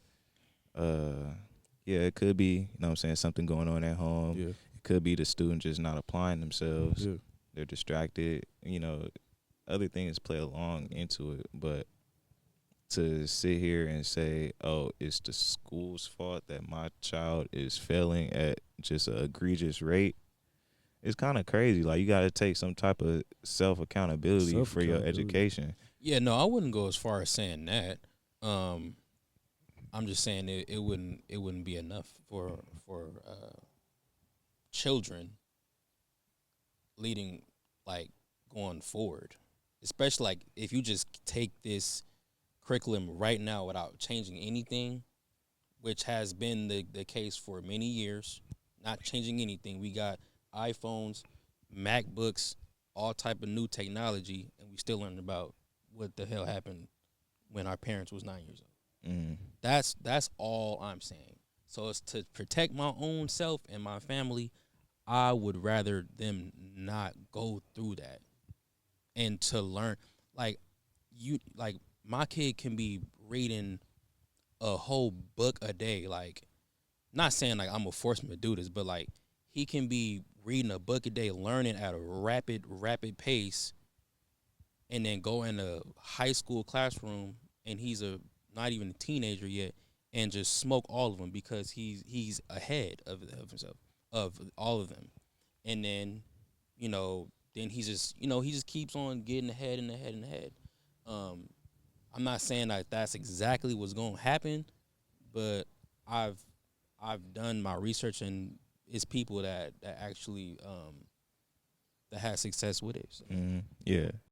Yeah, it could be, you know what I'm saying, something going on at home.
Yeah.
It could be the student just not applying themselves.
Yeah.
They're distracted, you know, other things play along into it. But to sit here and say, oh, it's the school's fault that my child is failing at just an egregious rate, it's kind of crazy. Like, you got to take some type of self-accountability for your education.
Yeah, no, I wouldn't go as far as saying that. I'm just saying it wouldn't be enough for children leading, like, going forward, especially like if you just take this curriculum right now without changing anything, which has been the case for many years, not changing anything. We got iPhones, MacBooks, all type of new technology, and we still learning about what the hell happened when our parents was 9 years old.
Mm.
That's all I'm saying. So it's to protect my own self and my family. I would rather them not go through that, and to learn, like, my kid can be reading a whole book a day. Like, not saying like I'm gonna force him to do this, but like he can be reading a book a day, learning at a rapid pace, and then go in a high school classroom and he's not even a teenager yet, and just smoke all of them because he's ahead of himself, of all of them. And then, you know, then he just keeps on getting ahead and ahead and ahead. I'm not saying that that's exactly what's going to happen, but I've done my research, and it's people that actually that had success with it. So.
Yeah.